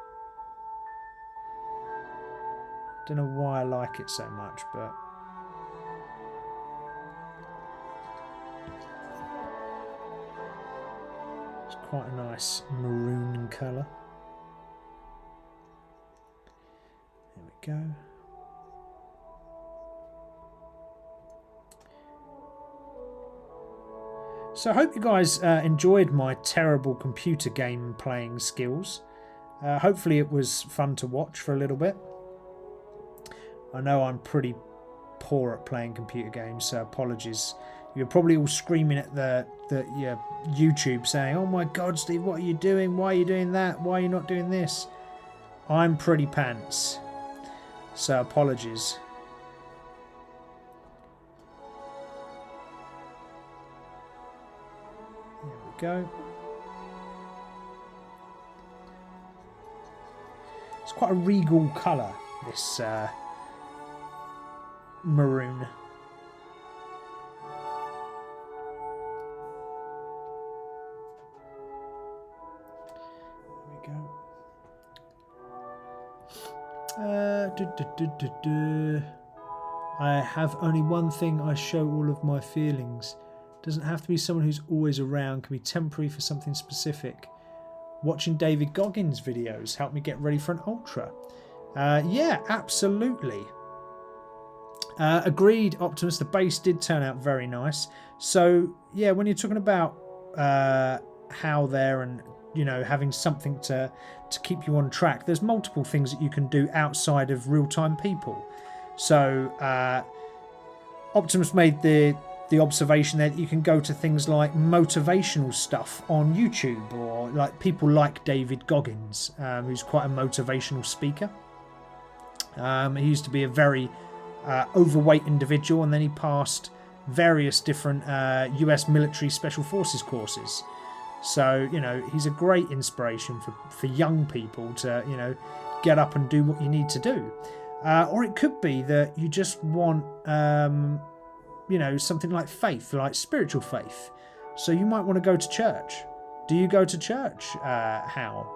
Don't know why I like it so much, but it's quite a nice maroon colour. There we go. So I hope you guys enjoyed my terrible computer game playing skills. Hopefully it was fun to watch for a little bit. I know I'm pretty poor at playing computer games, so apologies. You're probably all screaming at your YouTube saying, "Oh my God, Steve, what are you doing? Why are you doing that? Why are you not doing this?" I'm pretty pants, so apologies. There we go. It's quite a regal colour, this maroon. There we go. I have only one thing I show all of my feelings. Doesn't have to be someone who's always around, can be temporary for something specific. Watching David Goggins videos helped me get ready for an ultra. Yeah, absolutely. Agreed, Optimus. The base did turn out very nice. So yeah, when you're talking about how there and having something to keep you on track, there's multiple things that you can do outside of real-time people. So Optimus made the observation there that you can go to things like motivational stuff on YouTube, or like people like David Goggins, who's quite a motivational speaker. He used to be a very overweight individual, and then he passed various different US military special forces courses. So he's a great inspiration for young people to get up and do what you need to do. Or it could be that you just want something like faith, like spiritual faith. So you might want to go to church. Do you go to church? How?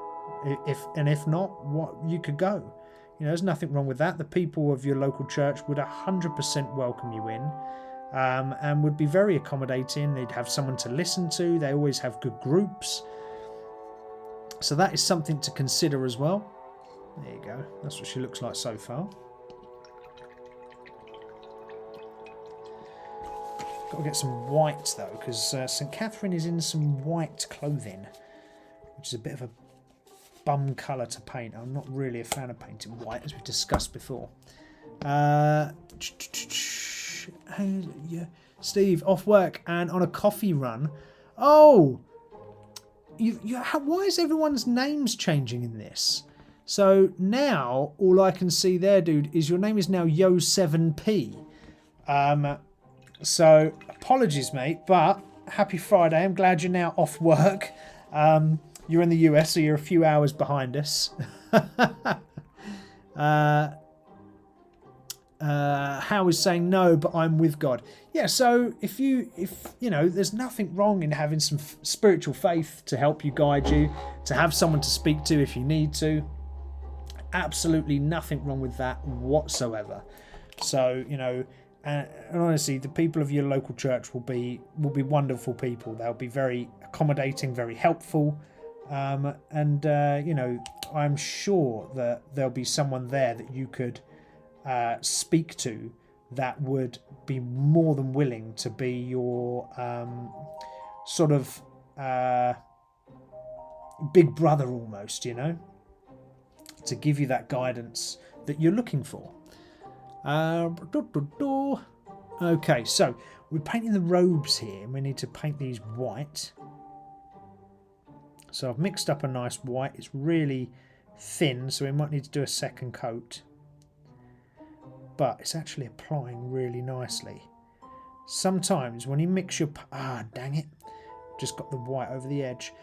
If not, what you could go. There's nothing wrong with that. The people of your local church would 100% welcome you in, and would be very accommodating. They'd have someone to listen to. They always have good groups. So that is something to consider as well. There you go. That's what she looks like so far. Got to get some white though, because St. Catherine is in some white clothing, which is a bit of a bum colour to paint. I'm not really a fan of painting white, as we discussed before. Steve, off work and on a coffee run. Oh, why is everyone's names changing in this? So now all I can see there, dude, is your name is now Yo7P. So apologies, mate, but happy Friday. I'm glad you're now off work. You're in the US, so you're a few hours behind us. How is saying no, but I'm with God. Yeah, so if there's nothing wrong in having some spiritual faith to help you, guide you, to have someone to speak to if you need to. Absolutely nothing wrong with that whatsoever. So, and honestly, the people of your local church will be wonderful people. They'll be very accommodating, very helpful. And I'm sure that there'll be someone there that you could speak to that would be more than willing to be your sort of big brother almost, you know, to give you that guidance that you're looking for. Okay, so we're painting the robes here, and we need to paint these white. So I've mixed up a nice white. It's really thin, so we might need to do a second coat. But it's actually applying really nicely. Sometimes when you mix your... dang it. Just got the white over the edge.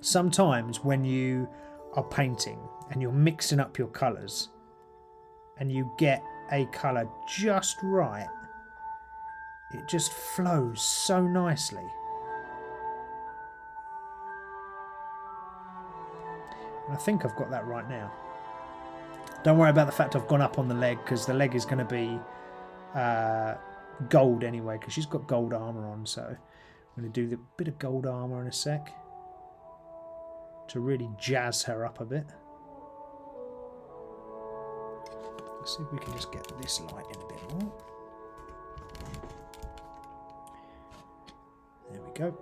Sometimes when you are painting and you're mixing up your colours and you get a colour just right, it just flows so nicely. And I think I've got that right now. Don't worry about the fact I've gone up on the leg, because the leg is going to be gold anyway, because she's got gold armour on. So I'm going to do the bit of gold armour in a sec to really jazz her up a bit. Let's see if we can just get this light in a bit more. There we go.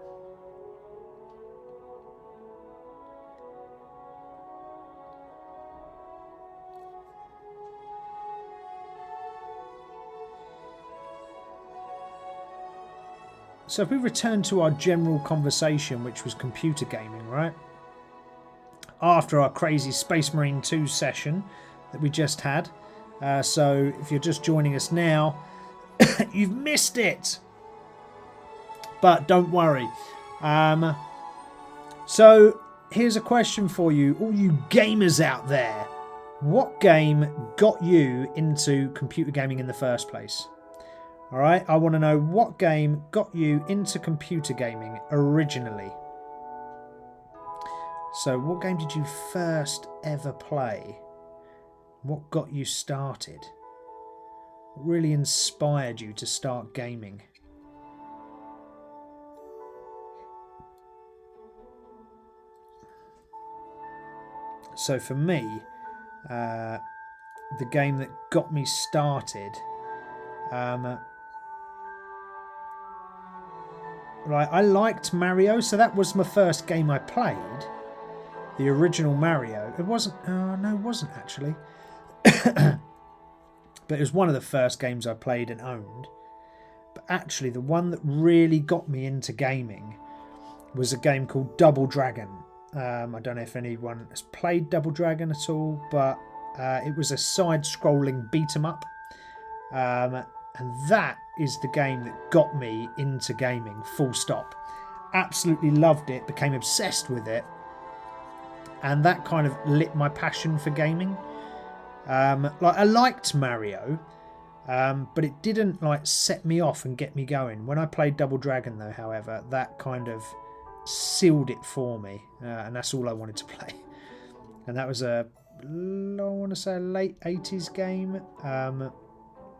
So if we return to our general conversation, which was computer gaming, right? After our crazy Space Marine 2 session that we just had. So if you're just joining us now, you've missed it. But don't worry. So here's a question for you, all you gamers out there. What game got you into computer gaming in the first place? Alright, I want to know what game got you into computer gaming originally. So what game did you first ever play? What got you started? What really inspired you to start gaming? So for me, the game that got me started... Right, I liked Mario, so that was my first game I played. The original Mario. It wasn't... no, it wasn't actually. But it was one of the first games I played and owned. But actually, the one that really got me into gaming was a game called Double Dragon. I don't know if anyone has played Double Dragon at all, but it was a side-scrolling beat-em-up. And that is the game that got me into gaming, full stop. Absolutely loved it, became obsessed with it. And that kind of lit my passion for gaming. Like I liked Mario, but it didn't like set me off and get me going. When I played Double Dragon though, however, that kind of sealed it for me. And that's all I wanted to play. And that was I want to say a late 80s game.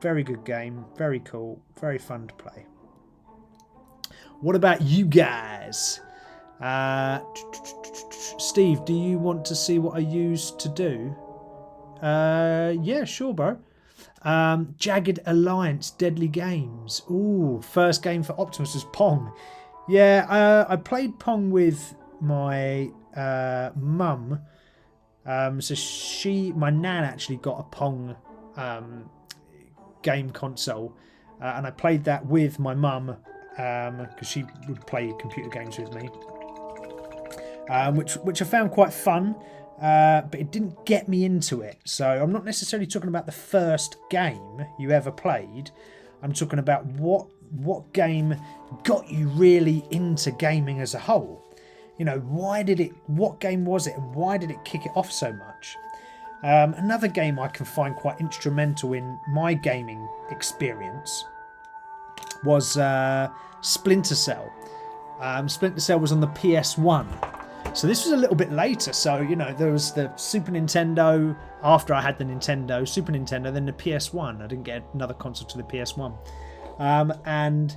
Very good game, very cool, very fun to play. What about you guys? Steve, do you want to see what I used to do? Yeah, sure, bro. Jagged Alliance, Deadly Games. Ooh, first game for Optimus was Pong. Yeah, I played Pong with my mum. So my nan actually got a Pong game console, and I played that with my mum because she would play computer games with me, which I found quite fun, but it didn't get me into it. So I'm not necessarily talking about the first game you ever played. I'm talking about what game got you really into gaming as a whole. You know, what game was it, and why did it kick it off so much? Another game I can find quite instrumental in my gaming experience was Splinter Cell. Splinter Cell was on the PS1. So this was a little bit later. So, you know, there was the Super Nintendo after I had the Nintendo, Super Nintendo, then the PS1. I didn't get another console to the PS1. And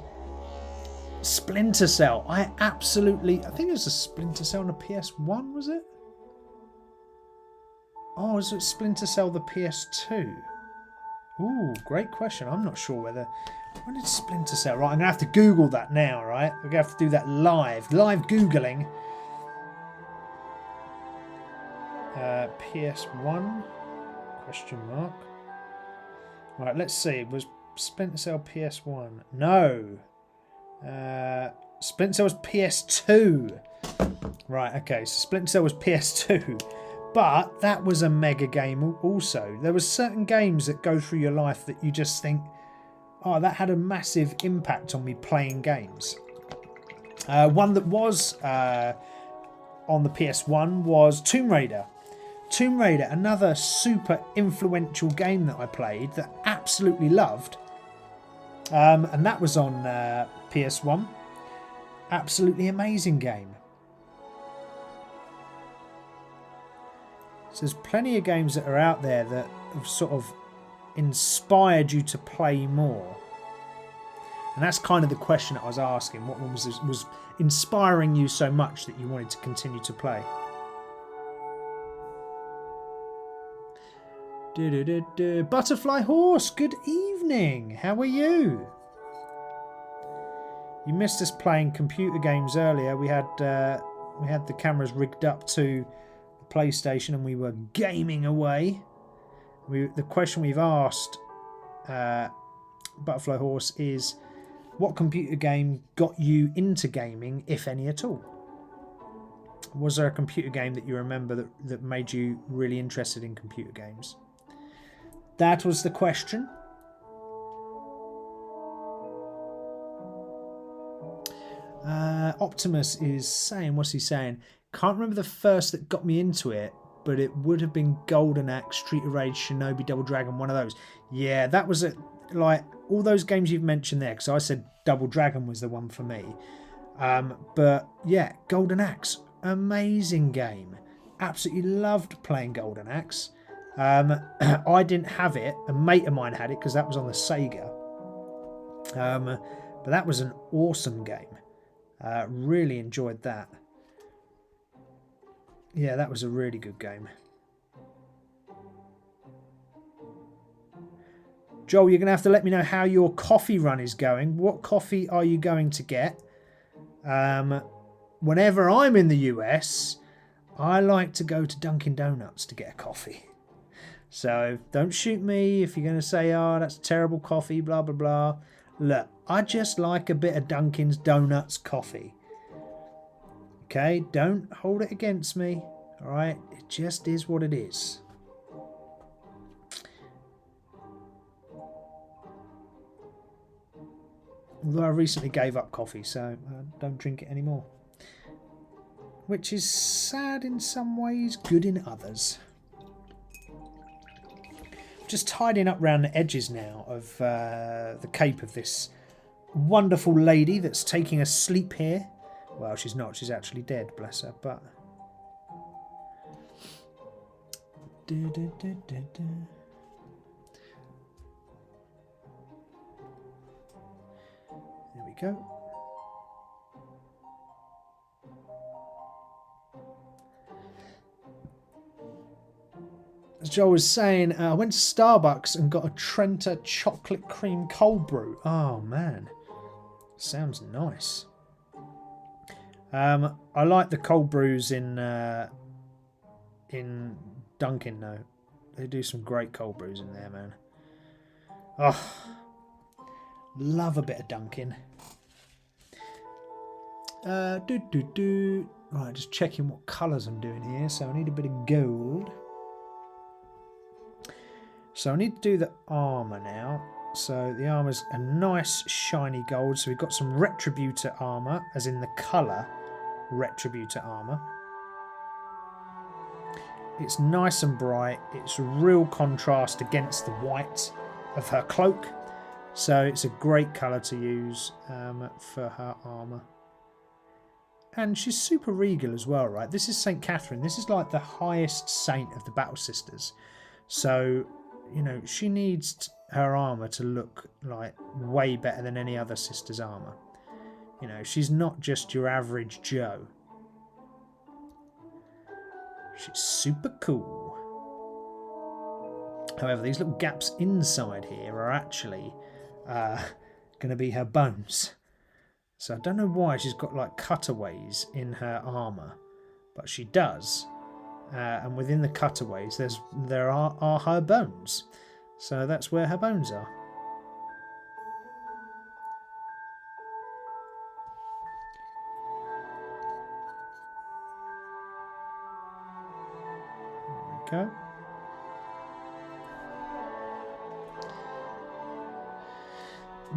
Splinter Cell. I think it was a Splinter Cell on the PS1, was it? Oh, was it Splinter Cell the PS2? Ooh, great question. I'm not sure whether... When did Splinter Cell... Right, I'm going to have to Google that now, right? We're going to have to do that live. Live Googling. PS1? Question mark. Right, let's see. Was Splinter Cell PS1? No. Splinter Cell was PS2. Right, okay. So Splinter Cell was PS2. But that was a mega game also. There were certain games that go through your life that you just think, oh, that had a massive impact on me playing games. One that was on the PS1 was Tomb Raider. Tomb Raider, another super influential game that I played that I absolutely loved. And that was on PS1. Absolutely amazing game. So there's plenty of games that are out there that have sort of inspired you to play more. And that's kind of the question that I was asking. What one was inspiring you so much that you wanted to continue to play? Butterfly Horse, good evening. How are you? You missed us playing computer games earlier. We had the cameras rigged up to the PlayStation and we were gaming away. The question we've asked Butterfly Horse is, what computer game got you into gaming, if any at all? Was there a computer game that you remember that made you really interested in computer games? That was the question. Optimus is saying, what's he saying? Can't remember the first that got me into it, but it would have been Golden Axe, Street of Rage, Shinobi, Double Dragon, one of those. Yeah, that was like all those games you've mentioned there, because I said Double Dragon was the one for me. But yeah, Golden Axe, amazing game. Absolutely loved playing Golden Axe. I didn't have it. A mate of mine had it because that was on the Sega. But that was an awesome game. Really enjoyed that. Yeah, that was a really good game. Joel, you're going to have to let me know how your coffee run is going. What coffee are you going to get? Whenever I'm in the US, I like to go to Dunkin' Donuts to get a coffee. So don't shoot me if you're going to say, oh, that's terrible coffee, blah, blah, blah. Look, I just like a bit of Dunkin's Donuts coffee. Okay, don't hold it against me. All right, it just is what it is. Although I recently gave up coffee, so I don't drink it anymore. Which is sad in some ways, good in others. Just tidying up around the edges now of the cape of this wonderful lady that's taking a sleep here. Well, she's not. She's actually dead, bless her. But there we go. As Joel was saying, I went to Starbucks and got a Trenta chocolate cream cold brew. Oh man, sounds nice. I like the cold brews in Dunkin' though. They do some great cold brews in there, man. Oh, love a bit of Dunkin'. Right, just checking what colours I'm doing here. So I need a bit of gold. So I need to do the armour now. So the armour's a nice shiny gold. So we've got some Retributor armour, as in the colour Retributor armour. It's nice and bright. It's a real contrast against the white of her cloak. So it's a great colour to use for her armour. And she's super regal as well, right? This is St. Catherine. This is like the highest saint of the Battle Sisters. So, you know, she needs her armour to look like way better than any other sister's armour. You know, she's not just your average Joe. She's super cool. However, these little gaps inside here are actually going to be her bones. So I don't know why she's got like cutaways in her armour, but she does. And within the cutaways, there are her bones. So that's where her bones are. There we go.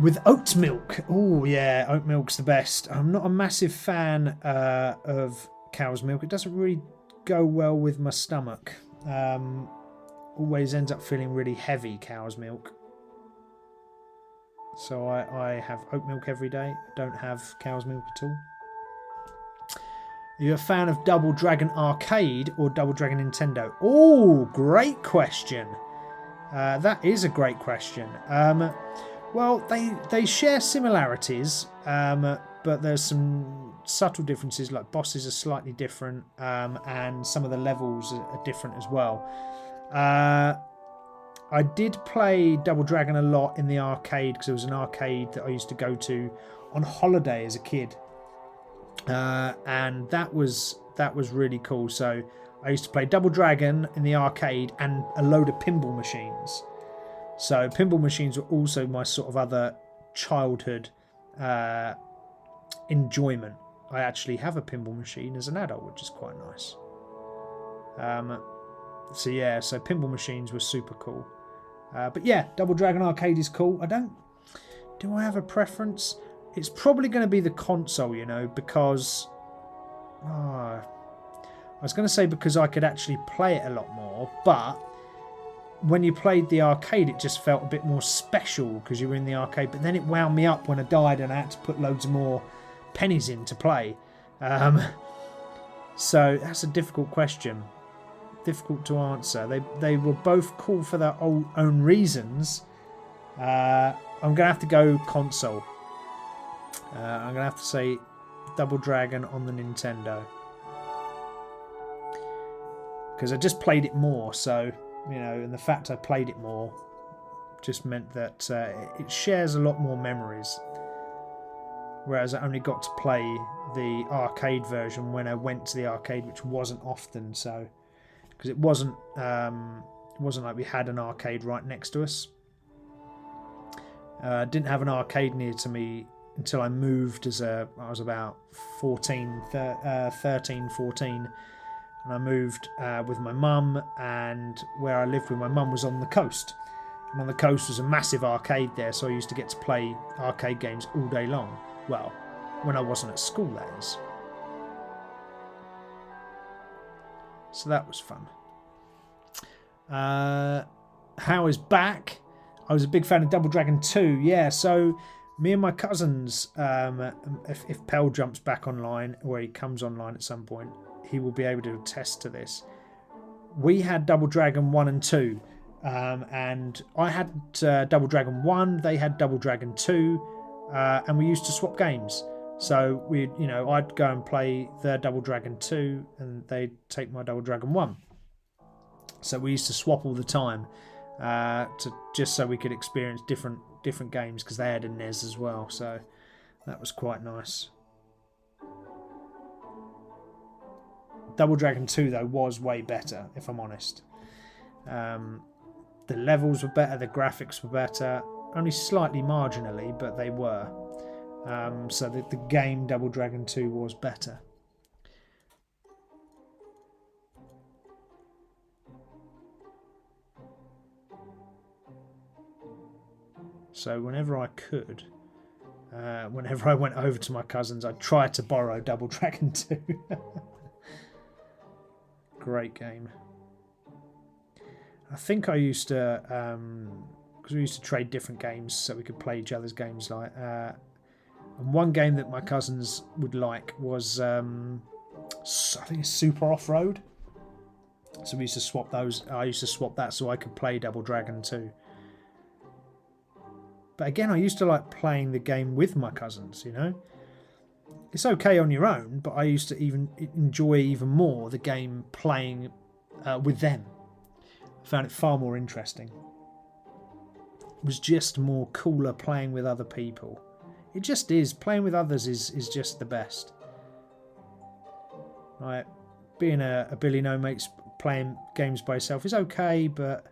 With oat milk. Oh yeah, oat milk's the best. I'm not a massive fan of cow's milk. It doesn't really go well with my stomach. Always ends up feeling really heavy, cow's milk. So I have oat milk every day. I don't have cow's milk at all. Are you a fan of Double Dragon Arcade or Double Dragon Nintendo? Oh, great question. That is a great question. Well, they share similarities, but there's some subtle differences, like bosses are slightly different, and some of the levels are different as well. I did play Double Dragon a lot in the arcade, because it was an arcade that I used to go to on holiday as a kid, and that was really cool. So I used to play Double Dragon in the arcade and a load of pinball machines. So pinball machines were also my sort of other childhood enjoyment. I actually have a pinball machine as an adult, which is quite nice. So yeah, so pinball machines were super cool. But yeah, Double Dragon Arcade is cool. Do I have a preference? It's probably going to be the console, you know, because... I was going to say because I could actually play it a lot more, but... when you played the arcade, it just felt a bit more special because you were in the arcade. But then it wound me up when I died and I had to put loads more pennies in to play. So that's a difficult question. Difficult to answer. They were both cool for their own reasons. I'm going to have to go console. I'm going to have to say Double Dragon on the Nintendo. Because I just played it more, so... you know, and the fact I played it more just meant that it shares a lot more memories. Whereas I only got to play the arcade version when I went to the arcade, which wasn't often. So, because it wasn't like we had an arcade right next to us. Didn't have an arcade near to me until I moved I was about 13, 14. And I moved with my mum, and where I lived with my mum was on the coast. And on the coast was a massive arcade there, so I used to get to play arcade games all day long. Well, when I wasn't at school, that is. So that was fun. How is back? I was a big fan of Double Dragon 2. Yeah, so me and my cousins, if Pell jumps back online, or he comes online at some point, he will be able to attest to this. We had Double Dragon 1 and 2, and I had Double Dragon 1, they had Double Dragon 2, and we used to swap games. So I'd go and play their Double Dragon 2, and they'd take my Double Dragon 1. So we used to swap all the time, just so we could experience different games, because they had a NES as well. So that was quite nice. Double Dragon 2 though was way better, if I'm honest. The levels were better, the graphics were better, only slightly marginally, but they were. So the game Double Dragon 2 was better. So whenever I could, whenever I went over to my cousins, I'd try to borrow Double Dragon 2. Great game. I think I used to, because we used to trade different games so we could play each other's games. And one game that my cousins would like was, I think it's Super Off-Road. So we used to swap those. I used to swap that so I could play Double Dragon 2. But again, I used to like playing the game with my cousins, you know. It's okay on your own, but I used to even enjoy even more the game playing with them. I found it far more interesting. It was just more cooler playing with other people. It just is. Playing with others is just the best. Like, being a Billy No Mates playing games by yourself is okay, but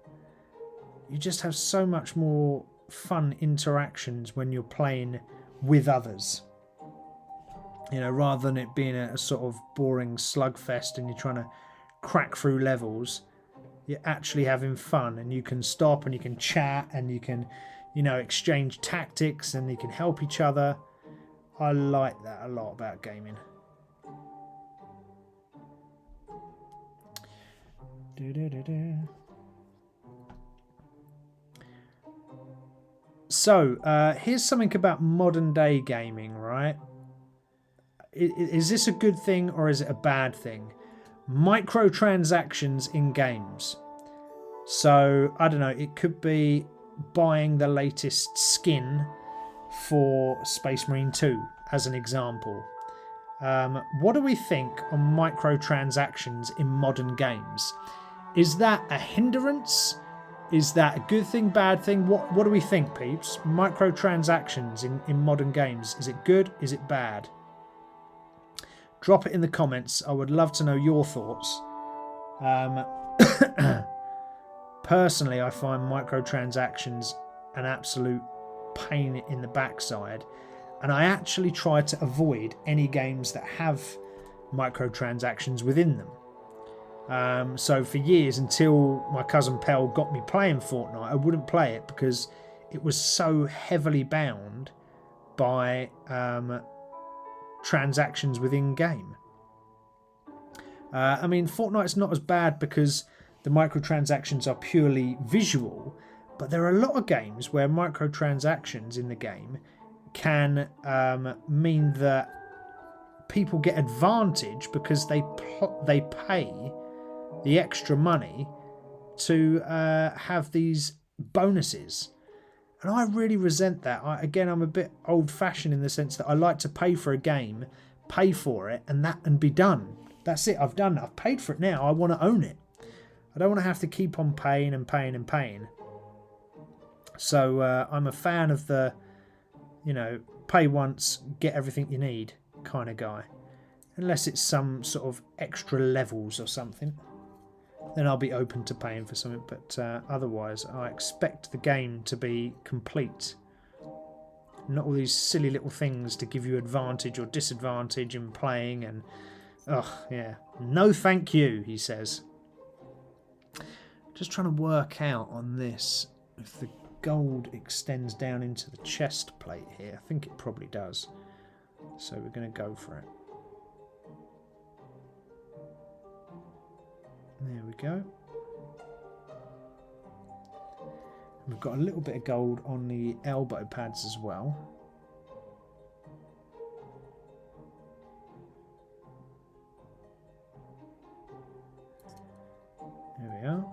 you just have so much more fun interactions when you're playing with others. You know, rather than it being a sort of boring slugfest and you're trying to crack through levels, you're actually having fun, and you can stop and you can chat and you can, you know, exchange tactics and you can help each other. I like that a lot about gaming. So, here's something about modern day gaming, right? Is this a good thing or is it a bad thing? Microtransactions in games. So, I don't know, it could be buying the latest skin for Space Marine 2, as an example. What do we think on microtransactions in modern games? Is that a hindrance? Is that a good thing, bad thing? What do we think, peeps? Microtransactions in modern games. Is it good? Is it bad? Drop it in the comments. I would love to know your thoughts. Personally, I find microtransactions an absolute pain in the backside. And I actually try to avoid any games that have microtransactions within them. So for years, until my cousin Pell got me playing Fortnite, I wouldn't play it because it was so heavily bound by transactions within game. I mean, Fortnite's not as bad because the microtransactions are purely visual, but there are a lot of games where microtransactions in the game can mean that people get advantage because they pay the extra money to have these bonuses. And I really resent that. I'm a bit old-fashioned in the sense that I like to pay for a game, pay for it, and be done. That's it. I've done it. I've paid for it now. I want to own it. I don't want to have to keep on paying and paying and paying. So I'm a fan of the, you know, pay once, get everything you need kind of guy. Unless it's some sort of extra levels or something, then I'll be open to paying for something. But otherwise, I expect the game to be complete. Not all these silly little things to give you advantage or disadvantage in playing. And, yeah. No thank you, he says. Just trying to work out on this if the gold extends down into the chest plate here. I think it probably does. So we're going to go for it. There we go. We've got a little bit of gold on the elbow pads as well. There we are.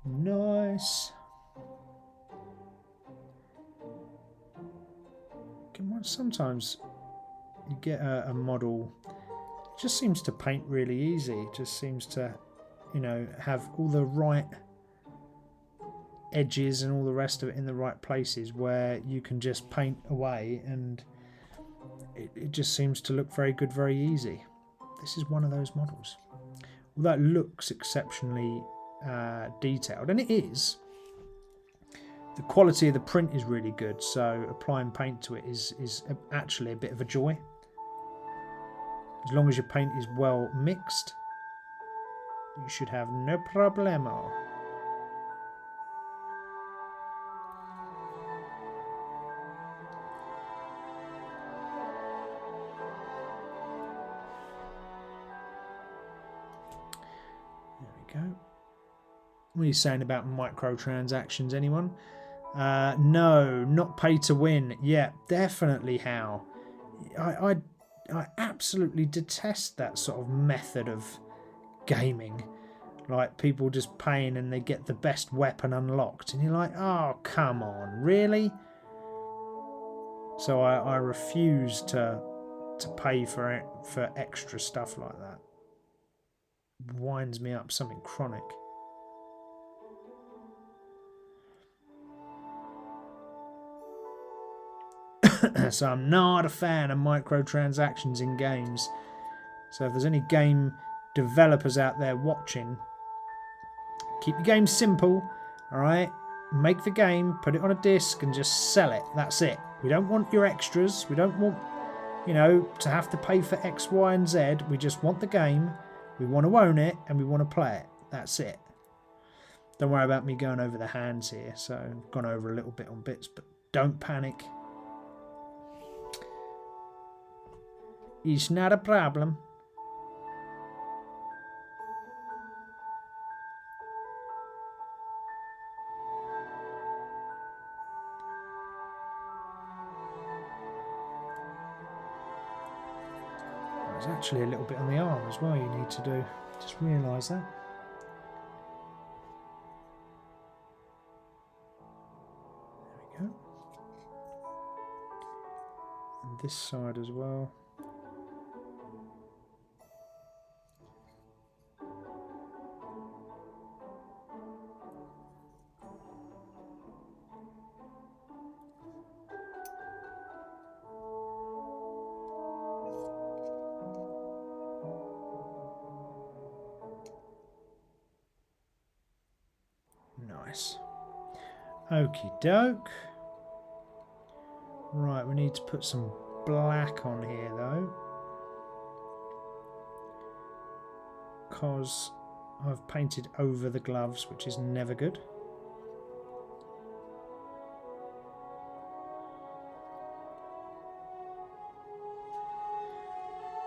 Nice. Sometimes you get a model, it just seems to paint really easy. It just seems to, you know, have all the right edges and all the rest of it in the right places where you can just paint away, and it just seems to look very good, very easy. This is one of those models. Although it looks exceptionally detailed, and it is. The quality of the print is really good, so applying paint to it is actually a bit of a joy. As long as your paint is well mixed, you should have no problemo. There we go. What are you saying about microtransactions, anyone? No, not pay to win. Yeah, definitely how. I absolutely detest that sort of method of gaming. Like people just paying and they get the best weapon unlocked. And you're like, oh, come on, really? So I refuse to pay for extra stuff like that. winds me up, something chronic. So I'm not a fan of microtransactions in games. So if there's any game developers out there watching, keep your game simple, alright? Make the game, put it on a disc and just sell it. That's it. We don't want your extras. We don't want, you know, to have to pay for X, Y and Z. We just want the game. We want to own it and we want to play it. That's it. Don't worry about me going over the hands here. So I've gone over a little bit on bits, but don't panic. It's not a problem. There's actually a little bit on the arm as well you need to do. Just realise that. There we go. And this side as well. Nice. Okie doke. Right, we need to put some black on here though, because I've painted over the gloves, which is never good.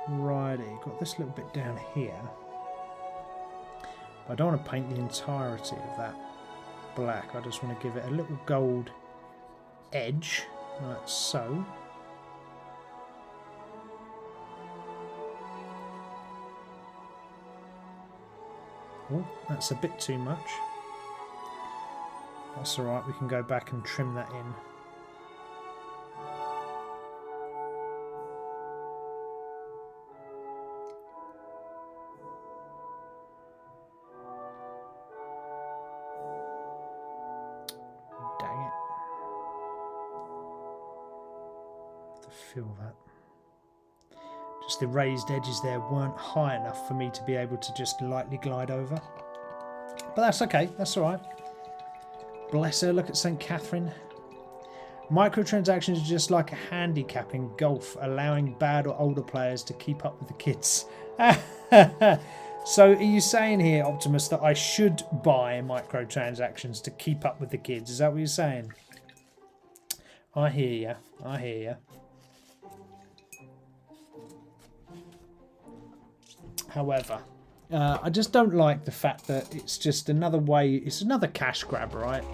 Righty, got this little bit down here. But I don't want to paint the entirety of that black. I just want to give it a little gold edge, like so. Oh, that's a bit too much. That's alright, we can go back and trim that in. Feel that. Just the raised edges there weren't high enough for me to be able to just lightly glide over. But that's okay, that's alright. Bless her, look at St. Catherine. Microtransactions are just like a handicap in golf, allowing bad or older players to keep up with the kids. So are you saying here, Optimus, that I should buy microtransactions to keep up with the kids? Is that what you're saying? I hear you, I hear you. However, I just don't like the fact that it's just another way, it's another cash grab, right?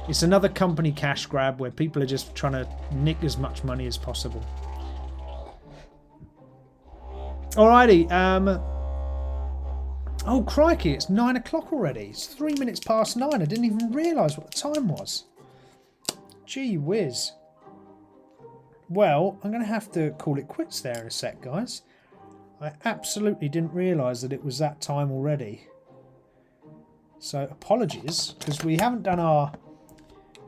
It's another company cash grab where people are just trying to nick as much money as possible. Alrighty, oh crikey, it's 9 o'clock already. It's 3 minutes past 9. I didn't even realise what the time was. Gee whiz. Well, I'm going to have to call it quits there in a sec, guys. I absolutely didn't realise that it was that time already. So apologies, because we haven't done our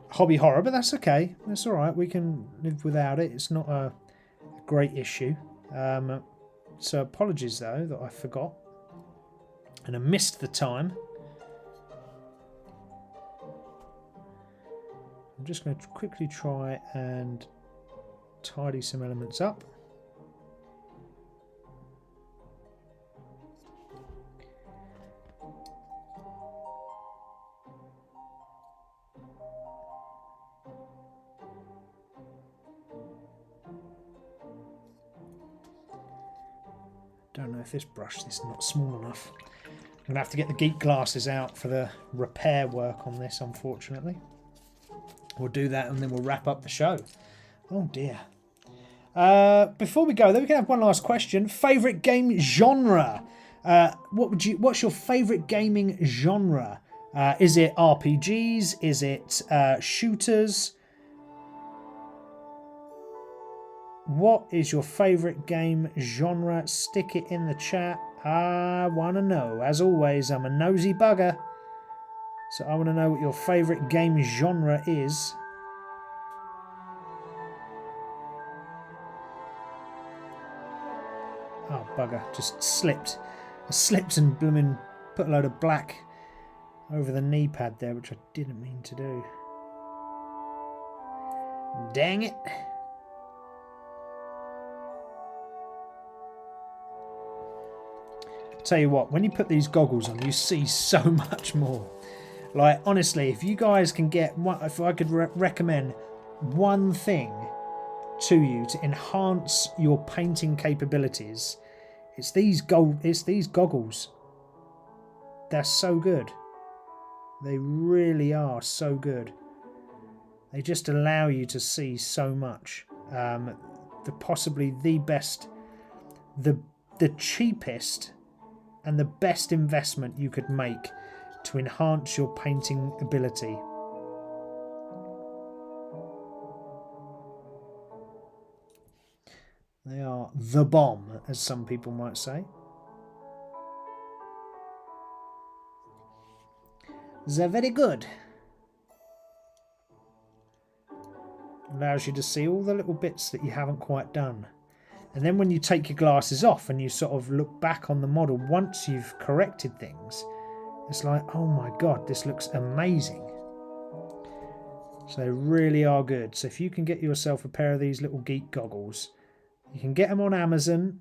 hobby horror, but that's okay. That's alright, we can live without it. It's not a great issue. So apologies though that I forgot. And I missed the time. I'm just going to quickly try and tidy some elements up. Don't know if this brush is not small enough. I'm going to have to get the geek glasses out for the repair work on this, unfortunately. We'll do that and then we'll wrap up the show. Oh dear. Before we go, then we can have one last question. Favourite game genre? What's your favourite gaming genre? Is it RPGs? Is it shooters? What is your favourite game genre? Stick it in the chat. I want to know. As always, I'm a nosy bugger. So I want to know what your favourite game genre is. Oh, bugger. Just slipped. I slipped and blooming put a load of black over the knee pad there, which I didn't mean to do. Dang it. Tell you what, when you put these goggles on, you see so much more. Like, honestly, if you guys can get one, if I could recommend one thing to you to enhance your painting capabilities, it's these goggles. They're so good. They really are so good. They just allow you to see so much. Possibly the best, the cheapest and the best investment you could make to enhance your painting ability. They are the bomb, as some people might say. They're very good. Allows you to see all the little bits that you haven't quite done. And then when you take your glasses off and you sort of look back on the model once you've corrected things, it's like, oh my god, this looks amazing. So they really are good. So if you can get yourself a pair of these little geek goggles, you can get them on Amazon.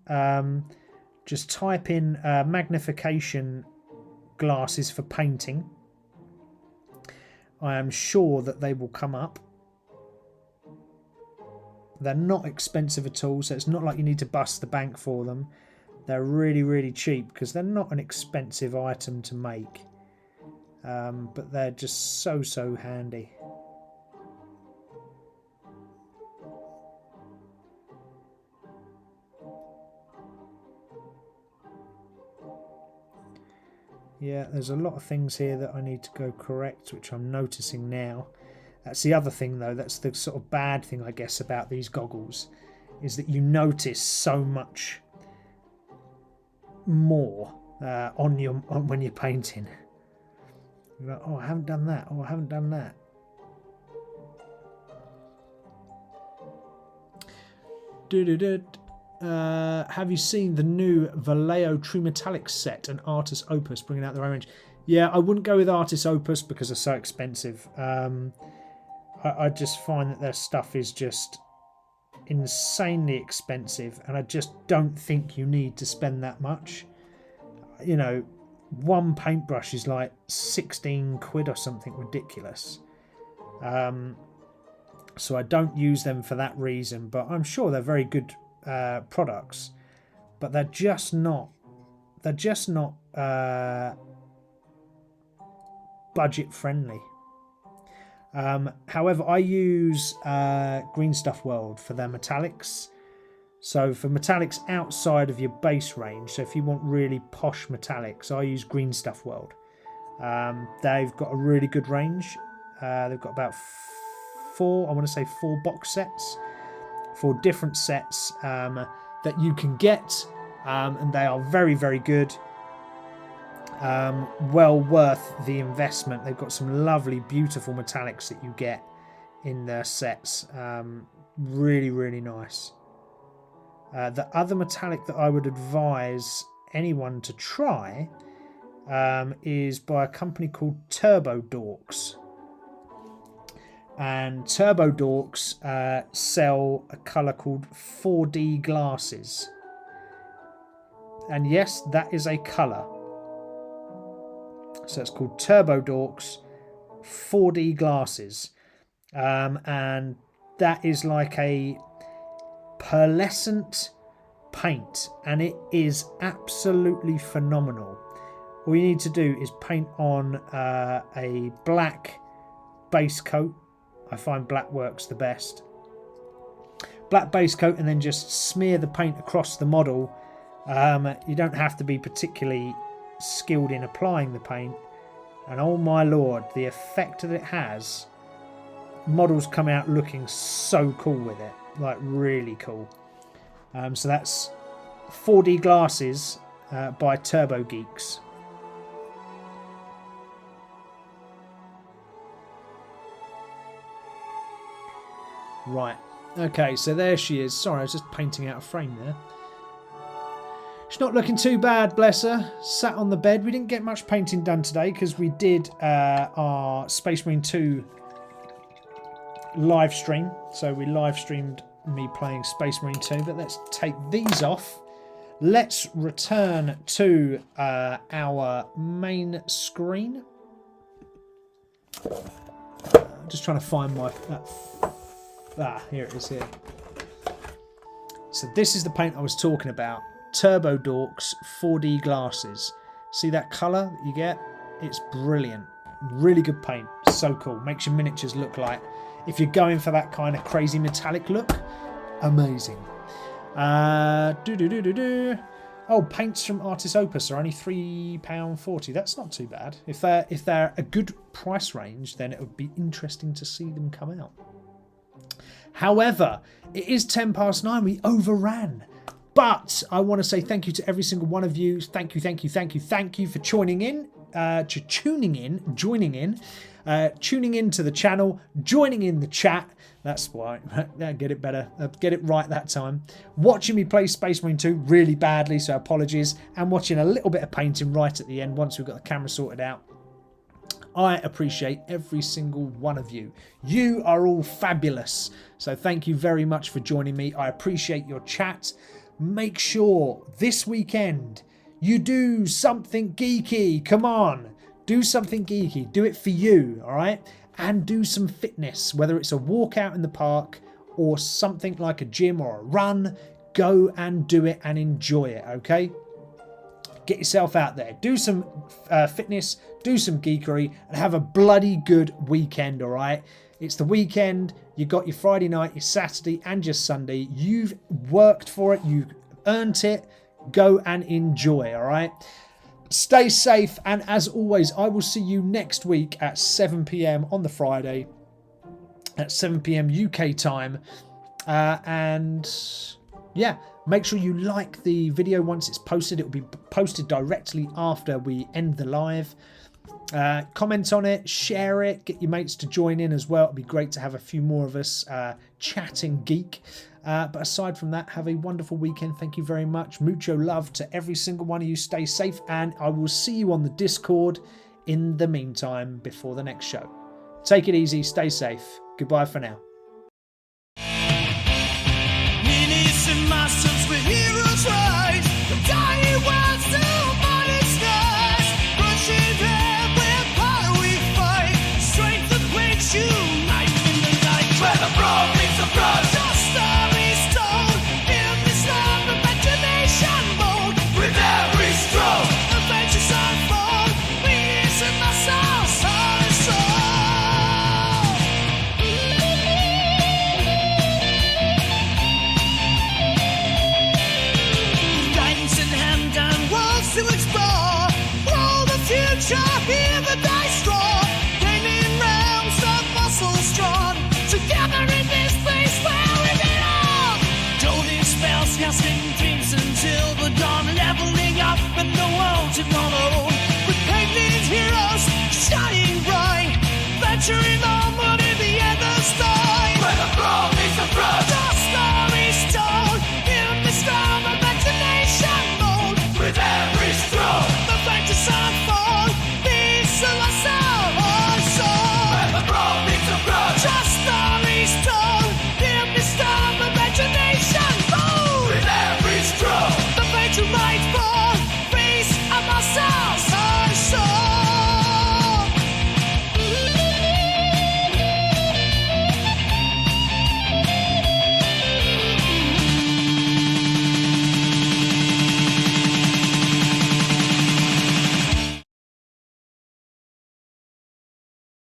Just type in magnification glasses for painting. I am sure that they will come up. They're not expensive at all, so it's not like you need to bust the bank for them. They're really, really cheap because they're not an expensive item to make. But they're just so, so handy. Yeah, there's a lot of things here that I need to go correct, which I'm noticing now. That's the other thing, though. That's the sort of bad thing, I guess, about these goggles, is that you notice so much more when you're painting. You're like, oh, I haven't done that. Oh, I haven't done that. Have you seen the new Vallejo True Metallic set and Artis Opus bringing out their own range? Yeah, I wouldn't go with Artis Opus because they're so expensive. I just find that their stuff is just insanely expensive, and I just don't think you need to spend that much. You know, one paintbrush is like 16 quid or something ridiculous. So I don't use them for that reason, but I'm sure they're very good products, but they're just not budget friendly. However, I use Green Stuff World for their metallics. So for metallics outside of your base range, so if you want really posh metallics, I use Green Stuff World. They've got a really good range. They've got about four box sets, 4 different sets that you can get, and they are very, very good. Well worth the investment. They've got some lovely, beautiful metallics that you get in their sets. Really, really nice. The other metallic that I would advise anyone to try is by a company called Turbo Dorks. And Turbo Dorks sell a colour called 4D glasses. And yes, that is a colour. So it's called Turbo Dorks 4D glasses. And that is like a pearlescent paint, and it is absolutely phenomenal. All you need to do is paint on a black base coat. I find black works the best. Black base coat, and then just smear the paint across the model. You don't have to be particularly skilled in applying the paint, and oh my lord, the effect that it has. Models come out looking so cool with it, like really cool. So that's 4D glasses. by Turbo Geeks. Right. Okay, so there she is. Sorry, I was just painting out a frame there. She's not looking too bad, bless her. Sat on the bed. We didn't get much painting done today because we did our Space Marine 2 live stream. So we live streamed me playing Space Marine 2. But let's take these off. Let's return to our main screen. I'm just trying to find my... here it is here. So this is the paint I was talking about. Turbo Dorks 4D glasses. See that colour that you get? It's brilliant. Really good paint. So cool. Makes your miniatures look like... If you're going for that kind of crazy metallic look, amazing. Oh, paints from Artis Opus are only £3.40. That's not too bad. If they're a good price range, then it would be interesting to see them come out. However, it is 9:10. We overran. But I want to say thank you to every single one of you. Thank you for tuning in, tuning in to the channel, joining in the chat. That's why. Get it better. Get it right that time. Watching me play Space Marine 2 really badly, so apologies. And watching a little bit of painting right at the end once we've got the camera sorted out. I appreciate every single one of you. You are all fabulous. So thank you very much for joining me. I appreciate your chat. Make sure this weekend you do something geeky. Come on. Do something geeky. Do it for you, all right? And do some fitness, whether it's a walk out in the park or something like a gym or a run. Go and do it and enjoy it, okay? Get yourself out there. Do some fitness, do some geekery, and have a bloody good weekend, all right? It's the weekend. You got your Friday night, your Saturday, and your Sunday. You've worked for it. You've earned it. Go and enjoy, all right? Stay safe, and as always, I will see you next week at 7 p.m. on the Friday, at 7 p.m. UK time. And yeah, make sure you like the video once it's posted. It will be posted directly after we end the live. Comment on it, share it, get your mates to join in as well. It'd be great to have a few more of us chatting geek. But aside from that, have a wonderful weekend. Thank you very much. Mucho love to every single one of you. Stay safe, and I will see you on the Discord in the meantime before the next show. Take it easy, stay safe. Goodbye for now. Minis-N-Muscles, we're heroes, right? The dying world's new mighty stars. Rushing there, where power we fight. Strength that makes you light in the night. Where the brawn meets the brawn. The story stone in this land of imagination mode. With every stroke, adventures unfold. Minis-N-Muscles, heart and soul. Guidance in hand and worlds to explore. Roll the future, hear the dice roar. Gaining realms of muscles drawn. Together in this place where we belong. Doting spells, casting dreams until the dawn. Leveling up and the world's in all